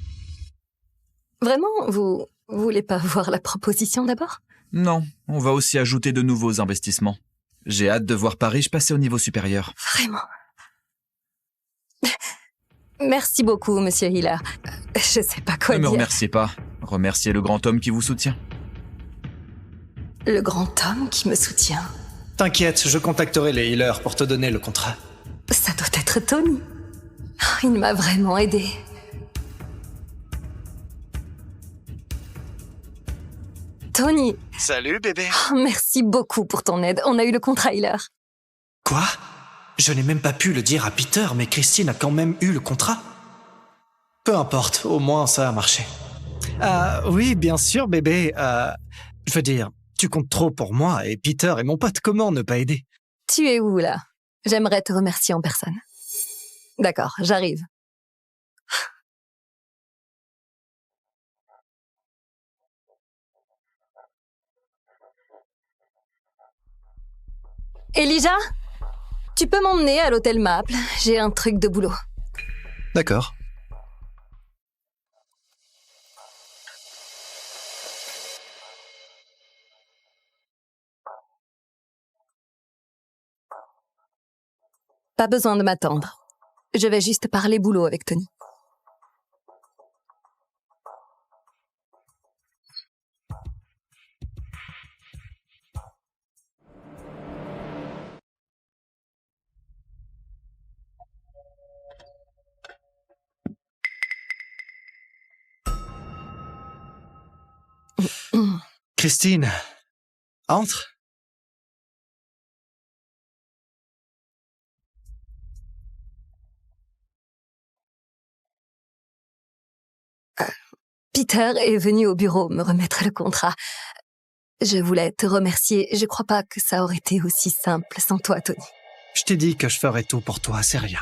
Vraiment, vous voulez pas voir la proposition d'abord? Non, on va aussi ajouter de nouveaux investissements. J'ai hâte de voir Paris passer au niveau supérieur. Vraiment. Merci beaucoup, Monsieur Healer. Je sais pas quoi dire. Ne me remerciez pas. Remerciez le grand homme qui vous soutient. Le grand homme qui me soutient? T'inquiète, je contacterai les Healers pour te donner le contrat. Ça doit être Tony. Il m'a vraiment aidé. Tony. Salut, bébé. Merci beaucoup pour ton aide. On a eu le contrat Healer. Quoi? Je n'ai même pas pu le dire à Peter, mais Christine a quand même eu le contrat. Peu importe, au moins ça a marché. Oui, bien sûr, bébé. Je veux dire, tu comptes trop pour moi et Peter est mon pote. Comment ne pas aider? Tu es où, là? J'aimerais te remercier en personne. D'accord, j'arrive. Elijah? Tu peux m'emmener à l'hôtel Maple? J'ai un truc de boulot. D'accord. Pas besoin de m'attendre. Je vais juste parler boulot avec Tony. Christine, entre. Peter est venu au bureau me remettre le contrat. Je voulais te remercier. Je crois pas que ça aurait été aussi simple sans toi, Tony. Je t'ai dit que je ferais tout pour toi, c'est rien.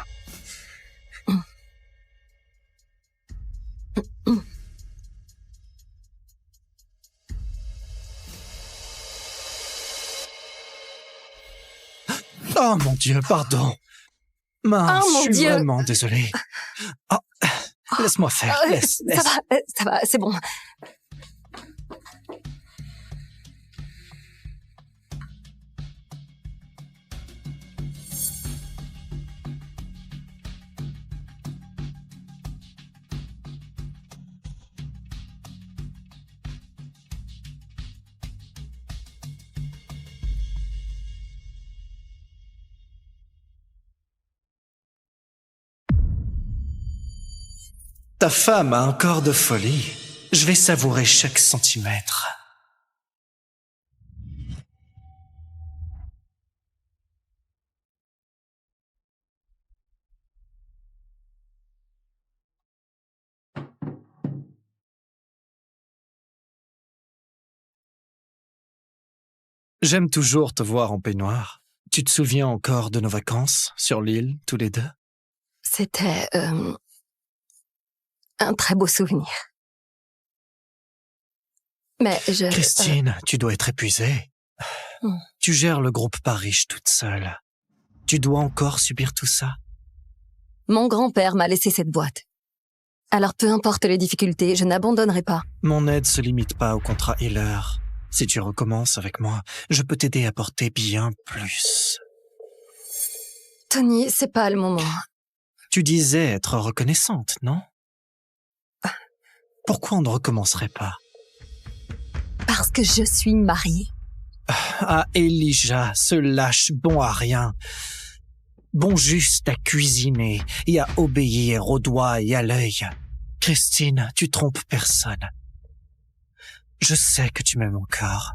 Oh mon Dieu, pardon. Mince, Oh mon je suis Dieu. vraiment désolé. Oh, laisse-moi faire, laisse. Ça va, c'est bon. Ta femme a un corps de folie. Je vais savourer chaque centimètre. J'aime toujours te voir en peignoir. Tu te souviens encore de nos vacances sur l'île, tous les deux? C'était un très beau souvenir. Mais je... Christine, tu dois être épuisée. Tu gères le groupe Parish toute seule. Tu dois encore subir tout ça? Mon grand-père m'a laissé cette boîte. Alors peu importe les difficultés, je n'abandonnerai pas. Mon aide se limite pas au contrat Healer. Si tu recommences avec moi, je peux t'aider à porter bien plus. Tony, c'est pas le moment. Tu disais être reconnaissante, non? Pourquoi on ne recommencerait pas? Parce que je suis mariée. Ah, Elijah, ce lâche bon à rien. Bon juste à cuisiner et à obéir au doigt et à l'œil. Christine, tu trompes personne. Je sais que tu m'aimes encore.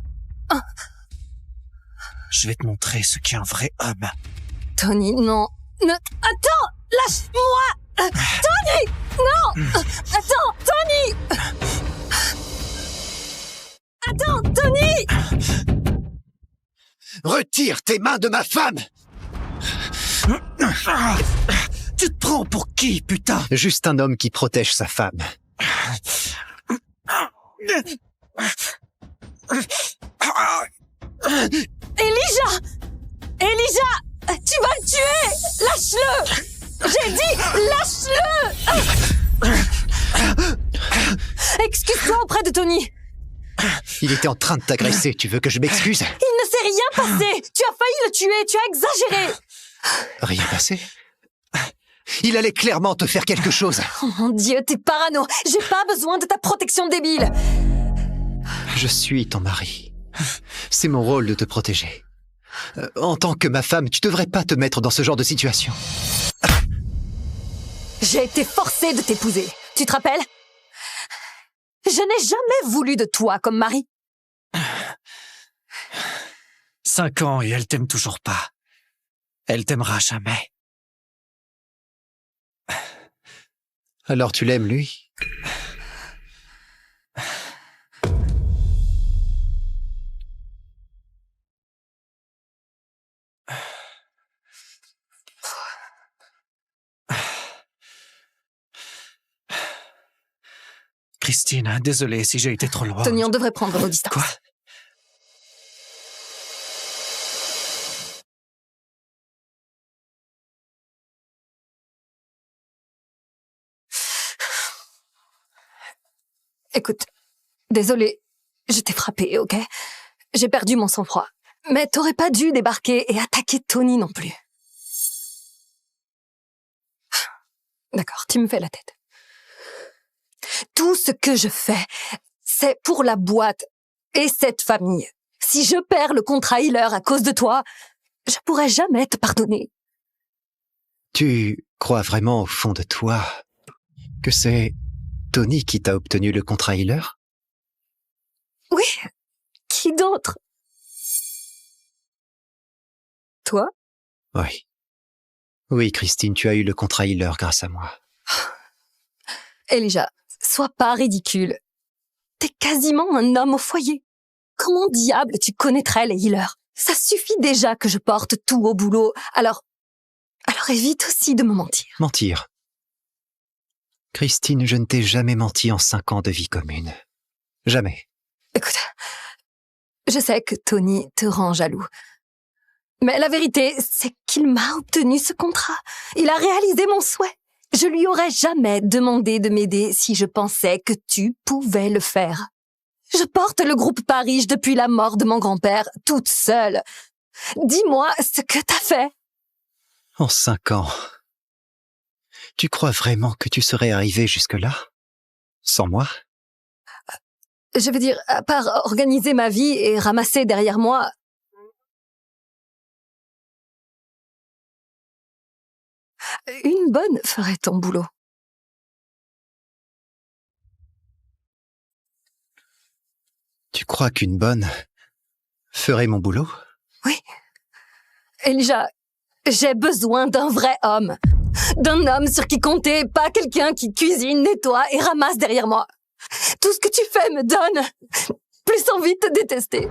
Je vais te montrer ce qu'est un vrai homme. Tony, non. Attends, lâche-moi. Tony, non. Attends, Tony. Attends, Tony. Retire tes mains de ma femme! Tu te prends pour qui, putain? Juste un homme qui protège sa femme. Elijah! Elijah! Tu vas le tuer! Lâche-le! J'ai dit, lâche-le! Excuse-toi auprès de Tony. Il était en train de t'agresser, tu veux que je m'excuse? Il ne s'est rien passé! Tu as failli le tuer, tu as exagéré! Rien passé? Il allait clairement te faire quelque chose. Oh mon Dieu, t'es parano! J'ai pas besoin de ta protection débile! Je suis ton mari. C'est mon rôle de te protéger. En tant que ma femme, tu devrais pas te mettre dans ce genre de situation. J'ai été forcée de t'épouser. Tu te rappelles? Je n'ai jamais voulu de toi comme mari. 5 ans et elle t'aime toujours pas. Elle t'aimera jamais. Alors tu l'aimes, lui? Christine, désolé si j'ai été trop loin. Tony, on devrait prendre nos distances. Quoi? Écoute, désolé, je t'ai frappé, ok? J'ai perdu mon sang-froid. Mais t'aurais pas dû débarquer et attaquer Tony non plus. D'accord, tu me fais la tête. Tout ce que je fais, c'est pour la boîte et cette famille. Si je perds le contrat Healer à cause de toi, je pourrai jamais te pardonner. Tu crois vraiment au fond de toi que c'est Tony qui t'a obtenu le contrat Healer? Oui, qui d'autre? Toi? Oui. Oui, Christine, tu as eu le contrat Healer grâce à moi. Elijah, sois pas ridicule. T'es quasiment un homme au foyer. Comment diable tu connaîtrais les healers? Ça suffit déjà que je porte tout au boulot. Alors évite aussi de me mentir. Mentir? Christine, je ne t'ai jamais menti en 5 ans de vie commune. Jamais. Écoute, je sais que Tony te rend jaloux. Mais la vérité, c'est qu'il m'a obtenu ce contrat. Il a réalisé mon souhait. Je lui aurais jamais demandé de m'aider si je pensais que tu pouvais le faire. Je porte le groupe Parish depuis la mort de mon grand-père, toute seule. Dis-moi ce que t'as fait. En 5 ans. Tu crois vraiment que tu serais arrivé jusque-là? Sans moi? Je veux dire, à part organiser ma vie et ramasser derrière moi... Une bonne ferait ton boulot. Tu crois qu'une bonne ferait mon boulot? Oui. Elijah, j'ai besoin d'un vrai homme. D'un homme sur qui compter, pas quelqu'un qui cuisine, nettoie et ramasse derrière moi. Tout ce que tu fais me donne plus envie de te détester.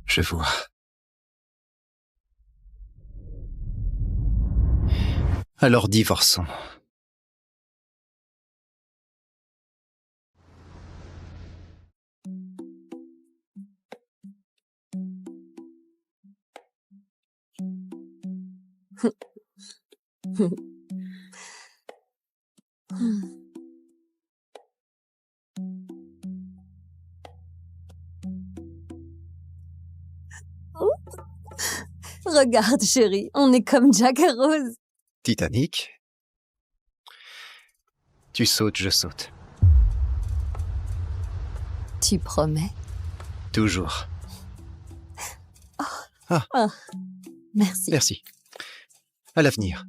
Je vois. Alors divorçons. Regarde, chérie, on est comme Jack et Rose. Titanic. Tu sautes, je saute. Tu promets? Toujours. Merci. Merci. À l'avenir.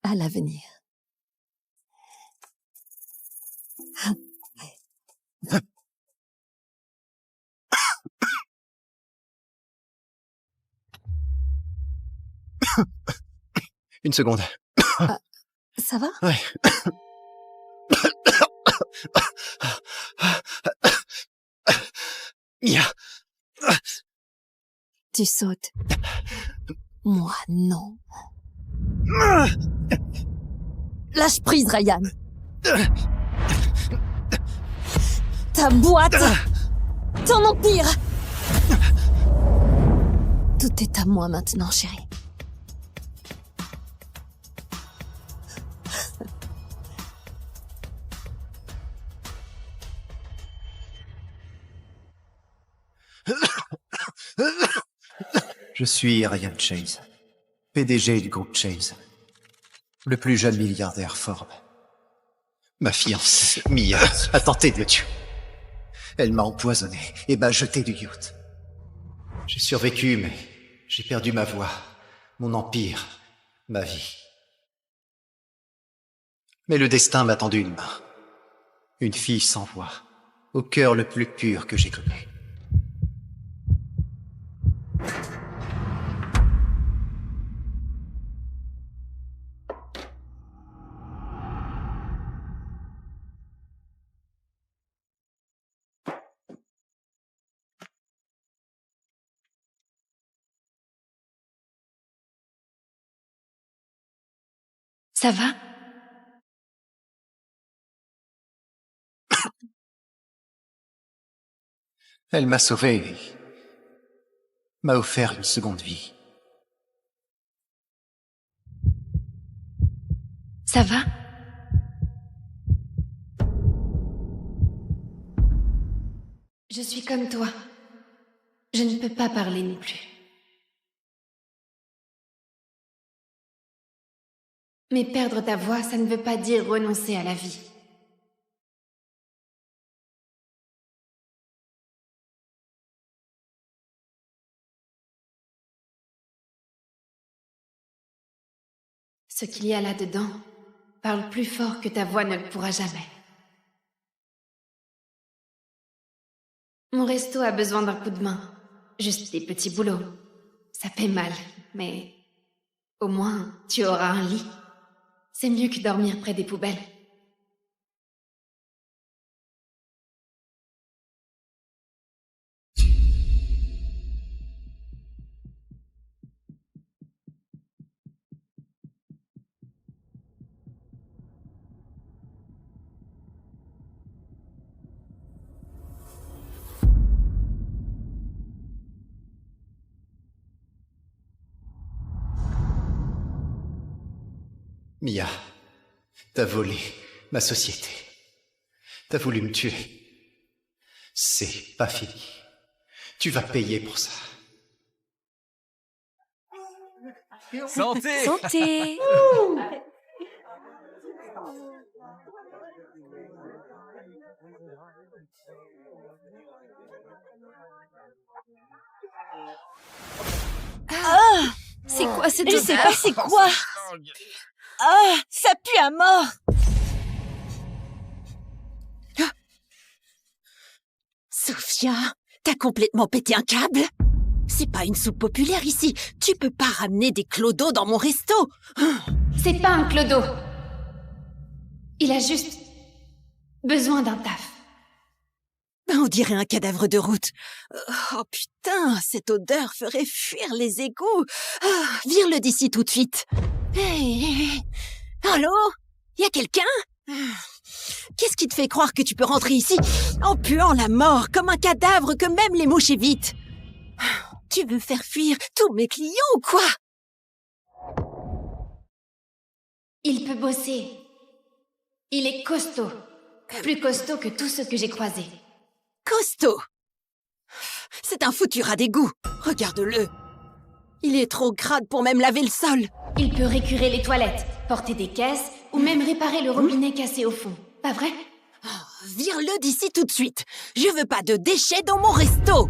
À l'avenir. Une seconde. Ça va? Ouais. Mia. Tu sautes. Moi, non. Lâche prise, Ryan. Ta boîte. Ton empire. Tout est à moi maintenant, chérie. Je suis Ryan Chase, PDG du groupe Chase, le plus jeune milliardaire Forbes. Ma fiancée, Mia, a tenté de me tuer. Elle m'a empoisonné et m'a jeté du yacht. J'ai survécu, mais j'ai perdu ma voix, mon empire, ma vie. Mais le destin m'a tendu une main. Une fille sans voix, au cœur le plus pur que j'ai connu. Ça va? Elle m'a sauvé et m'a offert une seconde vie. Ça va? Je suis comme toi. Je ne peux pas parler non plus. Mais perdre ta voix, ça ne veut pas dire renoncer à la vie. Ce qu'il y a là-dedans parle plus fort que ta voix ne le pourra jamais. Mon resto a besoin d'un coup de main. Juste des petits boulots. Ça paie mal, mais au moins tu auras un lit. C'est mieux que dormir près des poubelles. Mia, t'as volé ma société. T'as voulu me tuer. C'est pas fini. Tu vas payer pour ça. Santé! Santé! Ah! C'est quoi cette odeur? Je sais pas c'est quoi! Ah! Ça pue à mort! Sophia, t'as complètement pété un câble? C'est pas une soupe populaire ici. Tu peux pas ramener des clodos dans mon resto. C'est pas un clodo. Il a juste besoin d'un taf. On dirait un cadavre de route. Oh putain, cette odeur ferait fuir les égouts. Vire-le d'ici tout de suite. Hey. Allô? Y a quelqu'un? Qu'est-ce qui te fait croire que tu peux rentrer ici en puant la mort comme un cadavre que même les mouches évitent? Tu veux faire fuir tous mes clients ou quoi? Il peut bosser. Il est costaud. Plus costaud que tous ceux que j'ai croisés. Costaud? C'est un foutu rat d'égout. Regarde-le. Il est trop crade pour même laver le sol. Il peut récurer les toilettes, porter des caisses ou même réparer le robinet cassé au fond. Pas vrai? Vire-le d'ici tout de suite. Je veux pas de déchets dans mon resto.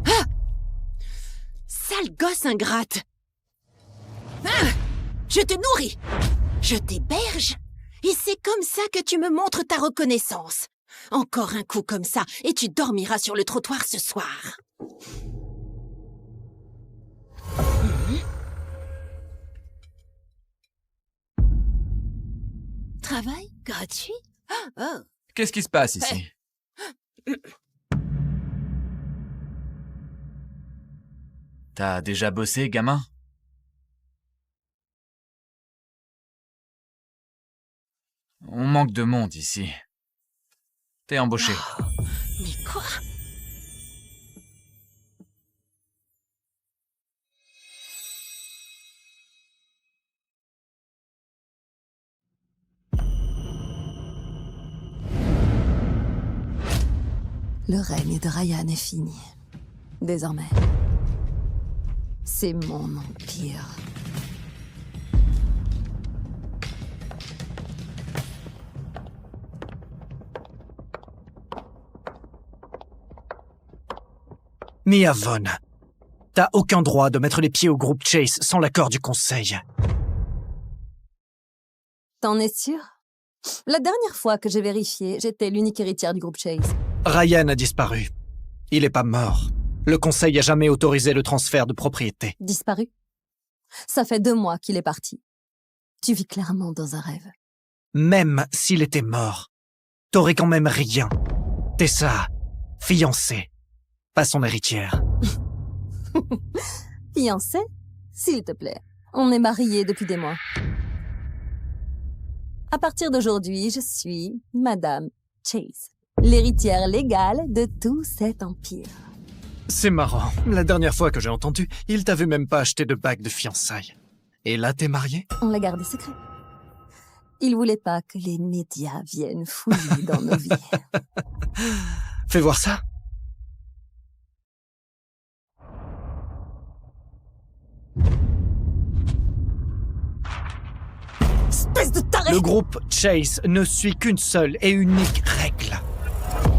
Ah! Sale gosse ingrate. Ah! Je te nourris. Je t'héberge. Et c'est comme ça que tu me montres ta reconnaissance. Encore un coup comme ça, et tu dormiras sur le trottoir ce soir. Travail gratuit? Oh. Qu'est-ce qui se passe ici? T'as déjà bossé, gamin? On manque de monde ici. T'es embauché. Oh, mais quoi? Le règne de Ryan est fini. Désormais, c'est mon empire. Mia Vaughn, t'as aucun droit de mettre les pieds au groupe Chase sans l'accord du conseil. T'en es sûr? La dernière fois que j'ai vérifié, j'étais l'unique héritière du groupe Chase. Ryan a disparu. Il est pas mort. Le conseil a jamais autorisé le transfert de propriété. Disparu? Ça fait 2 mois qu'il est parti. Tu vis clairement dans un rêve. Même s'il était mort, t'aurais quand même rien. T'es sa fiancée, pas son héritière. Fiancée? S'il te plaît. On est mariés depuis des mois. À partir d'aujourd'hui, je suis Madame Chase, l'héritière légale de tout cet empire. C'est marrant. La dernière fois que j'ai entendu, il t'avait même pas acheté de bague de fiançailles. Et là, t'es mariée? On l'a gardé secret. Il voulait pas que les médias viennent fouiller dans nos vies. Fais voir ça. Espèce de taré! Le groupe Chase ne suit qu'une seule et unique règle.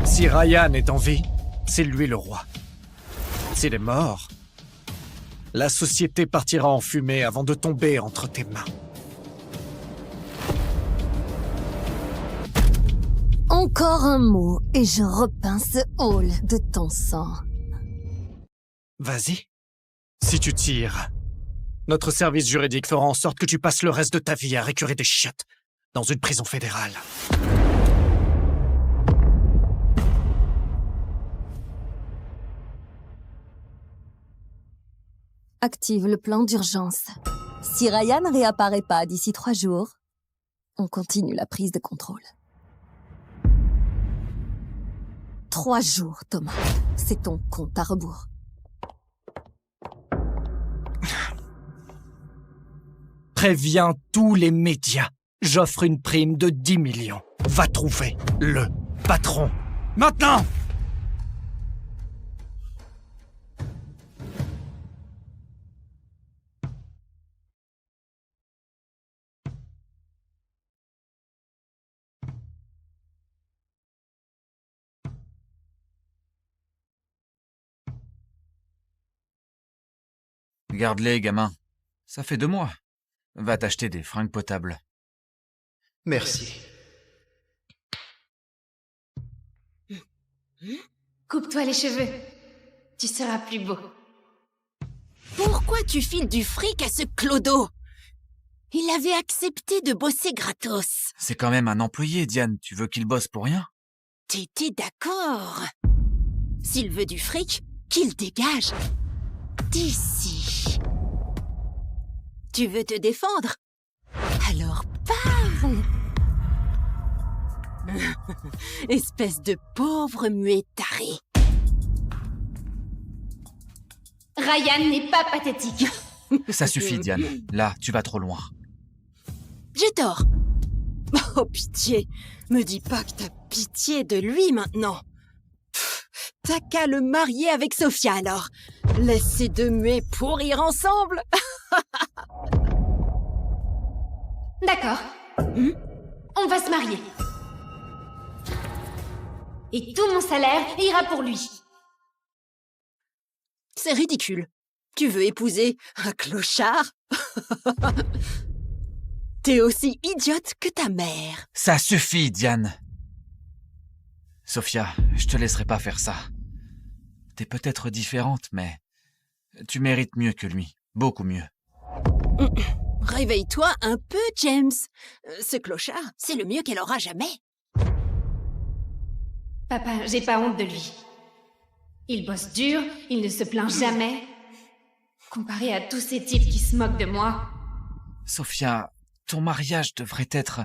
Si Ryan est en vie, c'est lui le roi. S'il est mort, la société partira en fumée avant de tomber entre tes mains. Encore un mot et je repeins ce hall de ton sang. Vas-y. Si tu tires, notre service juridique fera en sorte que tu passes le reste de ta vie à récurer des chiottes dans une prison fédérale. Active le plan d'urgence. Si Ryan ne réapparaît pas d'ici 3 jours, on continue la prise de contrôle. 3 jours, Thomas. C'est ton compte à rebours. Préviens tous les médias. J'offre une prime de 10 millions. Va trouver le patron. Maintenant! Garde-les, gamin. Ça fait 2 mois. Va t'acheter des fringues potables. Merci. Coupe-toi les cheveux. Tu seras plus beau. Pourquoi tu files du fric à ce clodo? Il avait accepté de bosser gratos. C'est quand même un employé, Diane. Tu veux qu'il bosse pour rien? T'étais d'accord. S'il veut du fric, qu'il dégage. D'ici. Tu veux te défendre? Alors parle! Espèce de pauvre muet taré. Ryan n'est pas pathétique. Ça suffit, Diane. Là, tu vas trop loin. J'ai tort. Oh, pitié. Me dis pas que t'as pitié de lui maintenant. T'as qu'à le marier avec Sophia alors. Laisse ces deux muets pourrir ensemble. D'accord. On va se marier. Et tout mon salaire ira pour lui. C'est ridicule. Tu veux épouser un clochard? T'es aussi idiote que ta mère. Ça suffit, Diane. Sophia, je te laisserai pas faire ça. T'es peut-être différente, mais tu mérites mieux que lui. Beaucoup mieux. Réveille-toi un peu, James. Ce clochard, c'est le mieux qu'elle aura jamais. Papa, j'ai pas honte de lui. Il bosse dur, il ne se plaint jamais. Comparé à tous ces types qui se moquent de moi. Sophia, ton mariage devrait être...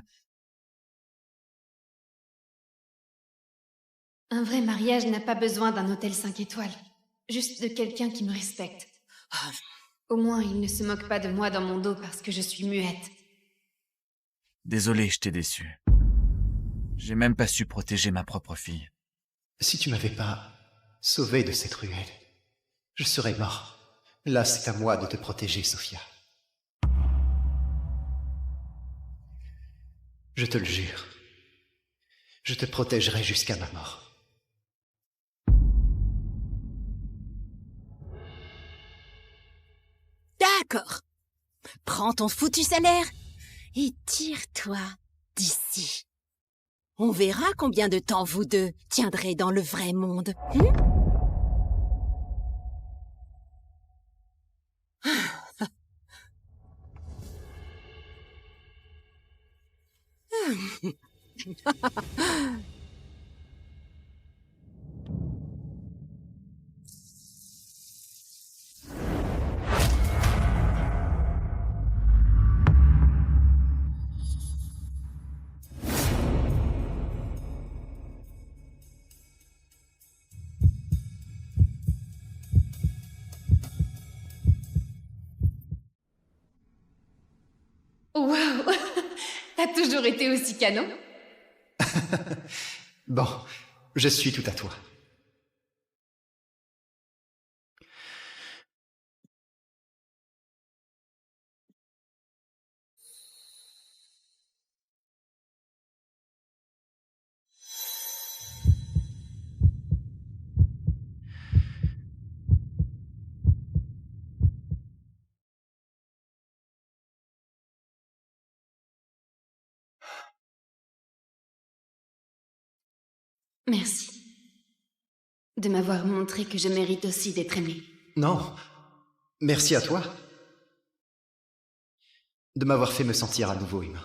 Un vrai mariage n'a pas besoin d'un hôtel 5 étoiles. Juste de quelqu'un qui me respecte. Au moins, il ne se moque pas de moi dans mon dos parce que je suis muette. Désolé, je t'ai déçu. J'ai même pas su protéger ma propre fille. Si tu m'avais pas sauvé de cette ruelle, je serais mort. Là, c'est à moi de te protéger, Sophia. Je te le jure. Je te protégerai jusqu'à ma mort. D'accord. Prends ton foutu salaire et tire-toi d'ici. On verra combien de temps vous deux tiendrez dans le vrai monde. Waouh! T'as toujours été aussi canon? Bon, je suis tout à toi. Merci. De m'avoir montré que je mérite aussi d'être aimée. Non, merci à toi. De m'avoir fait me sentir à nouveau humain.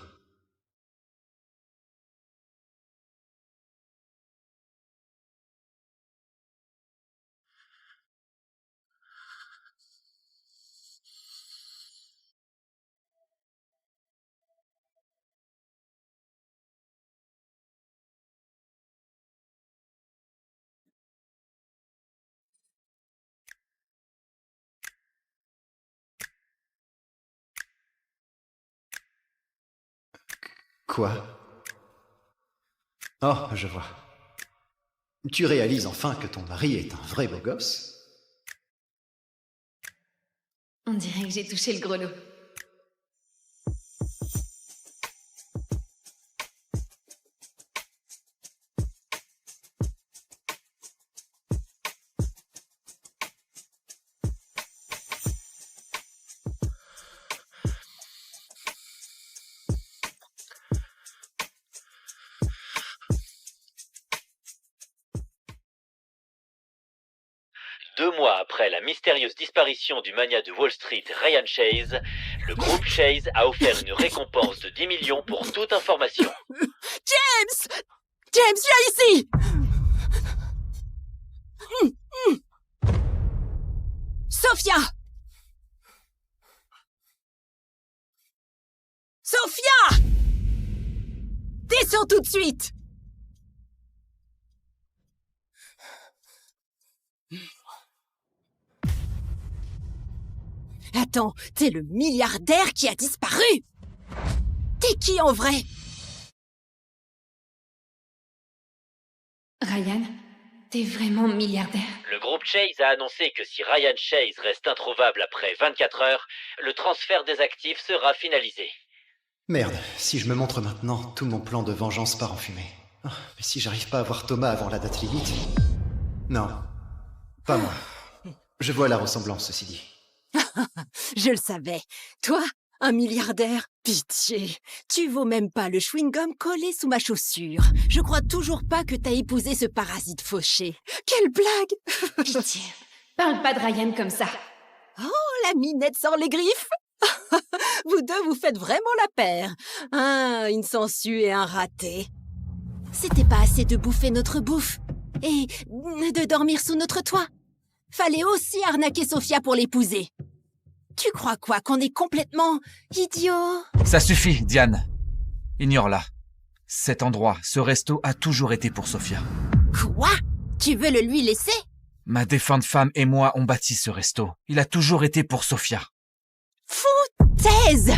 Quoi? Oh, je vois. Tu réalises enfin que ton mari est un vrai beau gosse? On dirait que j'ai touché le gros lot. Deux mois après la mystérieuse disparition du magnat de Wall Street Ryan Chase, le groupe Chase a offert une récompense de 10 millions pour toute information. James! James, viens ici! Sophia! Sophia! Descends tout de suite! Attends, t'es le milliardaire qui a disparu? T'es qui en vrai? Ryan, t'es vraiment milliardaire? Le groupe Chase a annoncé que si Ryan Chase reste introuvable après 24 heures, le transfert des actifs sera finalisé. Merde, si je me montre maintenant, tout mon plan de vengeance part en fumée. Oh, mais si j'arrive pas à voir Thomas avant la date limite... Non, pas moi. Je vois la ressemblance, ceci dit. Je le savais. Toi, un milliardaire? Pitié. Tu vaux même pas le chewing-gum collé sous ma chaussure. Je crois toujours pas que t'as épousé ce parasite fauché. Quelle blague! Pitié. Parle pas de Ryan comme ça. Oh, la minette sans les griffes! Vous deux, vous faites vraiment la paire. Une sangsue et un raté. C'était pas assez de bouffer notre bouffe et de dormir sous notre toit. Fallait aussi arnaquer Sophia pour l'épouser. Tu crois quoi, qu'on est complètement idiot? Ça suffit, Diane. Ignore-la. Cet endroit, ce resto a toujours été pour Sophia. Quoi? Tu veux le lui laisser? Ma défunte femme et moi on bâti ce resto. Il a toujours été pour Sophia. Foutaise!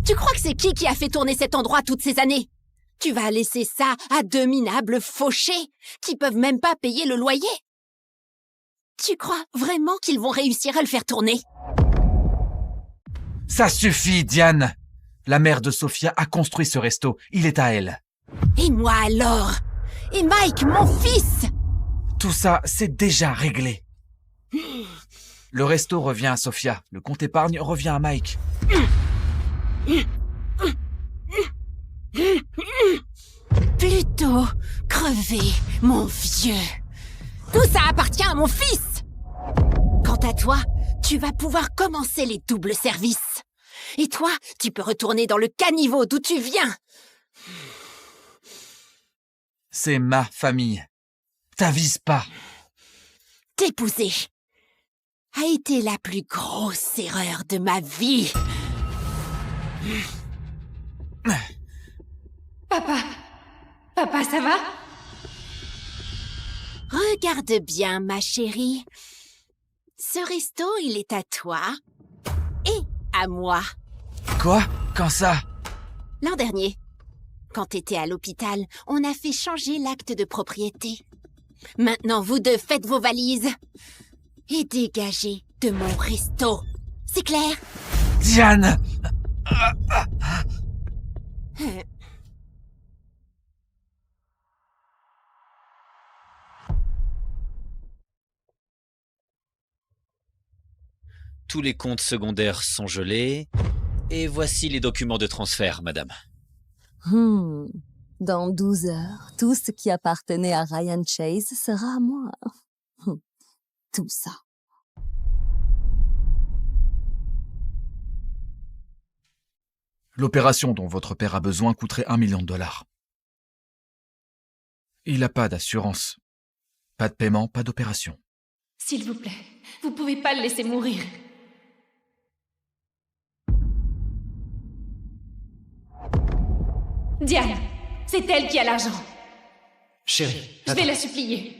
Tu crois que c'est qui a fait tourner cet endroit toutes ces années? Tu vas laisser ça à deux minables fauchés qui peuvent même pas payer le loyer? Tu crois vraiment qu'ils vont réussir à le faire tourner? Ça suffit, Diane! La mère de Sophia a construit ce resto. Il est à elle. Et moi alors? Et Mike, mon fils? Tout ça, c'est déjà réglé. Le resto revient à Sophia. Le compte épargne revient à Mike. Plutôt crever, mon vieux. Tout ça appartient à mon fils. Quant à toi, tu vas pouvoir commencer les doubles services. Et toi, tu peux retourner dans le caniveau d'où tu viens. C'est ma famille. T'avises pas. T'épouser a été la plus grosse erreur de ma vie. Papa, ça va? Regarde bien, ma chérie. Ce resto, il est à toi et à moi. Quoi? Quand ça? L'an dernier, quand t'étais à l'hôpital, on a fait changer l'acte de propriété. Maintenant, vous deux faites vos valises et dégagez de mon resto. C'est clair? Diane! Tous les comptes secondaires sont gelés. Et voici les documents de transfert, madame. Dans 12 heures, tout ce qui appartenait à Ryan Chase sera à moi. Tout ça. L'opération dont votre père a besoin coûterait $1 million. Il n'a pas d'assurance. Pas de paiement, pas d'opération. S'il vous plaît, vous pouvez pas le laisser mourir. Diane, c'est elle qui a l'argent. Chérie, Je vais la supplier.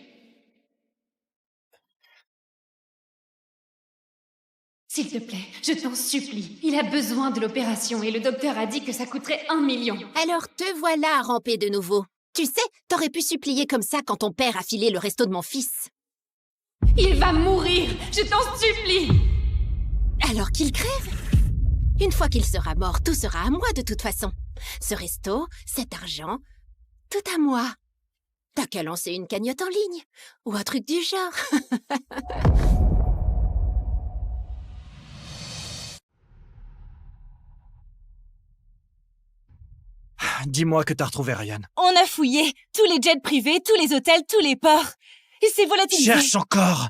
S'il te plaît, je t'en supplie. Il a besoin de l'opération et le docteur a dit que ça coûterait $1 million. Alors te voilà à ramper de nouveau. Tu sais, t'aurais pu supplier comme ça quand ton père a filé le resto de mon fils. Il va mourir, je t'en supplie. Alors qu'il crève. Une fois qu'il sera mort, tout sera à moi de toute façon. Ce resto, cet argent, tout à moi. T'as qu'à lancer une cagnotte en ligne, ou un truc du genre. Dis-moi que t'as retrouvé Ryan. On a fouillé tous les jets privés, tous les hôtels, tous les ports. Il s'est volatilisé. Cherche encore.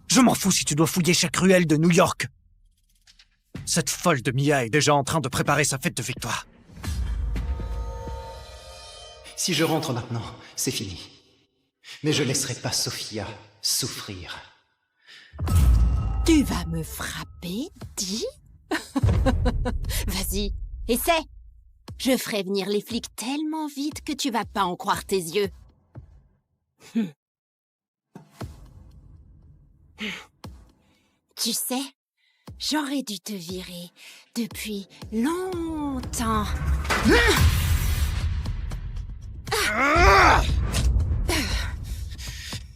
Je m'en fous si tu dois fouiller chaque ruelle de New York. Cette folle de Mia est déjà en train de préparer sa fête de victoire. Si je rentre maintenant, c'est fini. Mais je laisserai pas Sophia souffrir. Tu vas me frapper, dis? Vas-y, essaie. Je ferai venir les flics tellement vite que tu vas pas en croire tes yeux. Tu sais, j'aurais dû te virer depuis longtemps.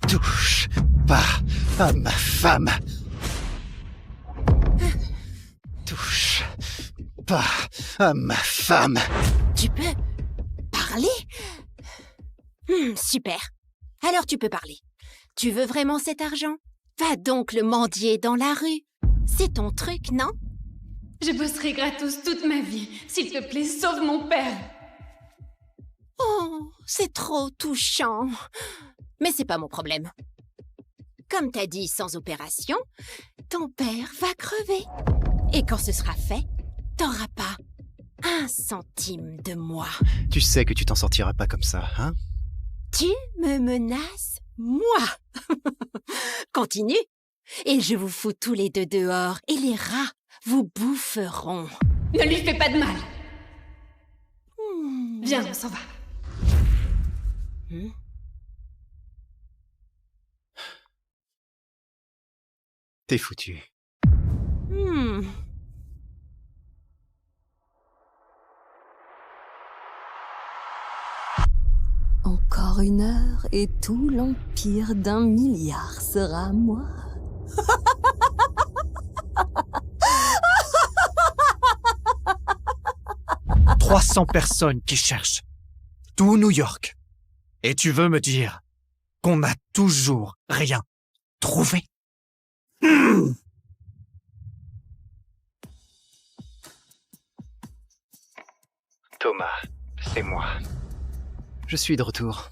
Touche pas à ma femme. Touche pas à ma femme. Tu peux parler? Super. Alors tu peux parler. Tu veux vraiment cet argent? Va donc le mendier dans la rue. C'est ton truc, non? Je bosserai gratos toute ma vie. S'il te plaît, sauve mon père. Oh, c'est trop touchant. Mais c'est pas mon problème. Comme t'as dit, sans opération, ton père va crever. Et quand ce sera fait, t'auras pas 1 centime de moi. Tu sais que tu t'en sortiras pas comme ça, hein? Tu me menaces, moi? Continue, et je vous fous tous les deux dehors, et les rats vous boufferont. Ne lui fais pas de mal. Viens, on s'en va. T'es foutu. Encore 1 heure et tout l'empire d'1 milliard sera à moi. 300 personnes qui cherchent. Tout New York. Et tu veux me dire qu'on n'a toujours rien trouvé? Thomas, c'est moi. Je suis de retour.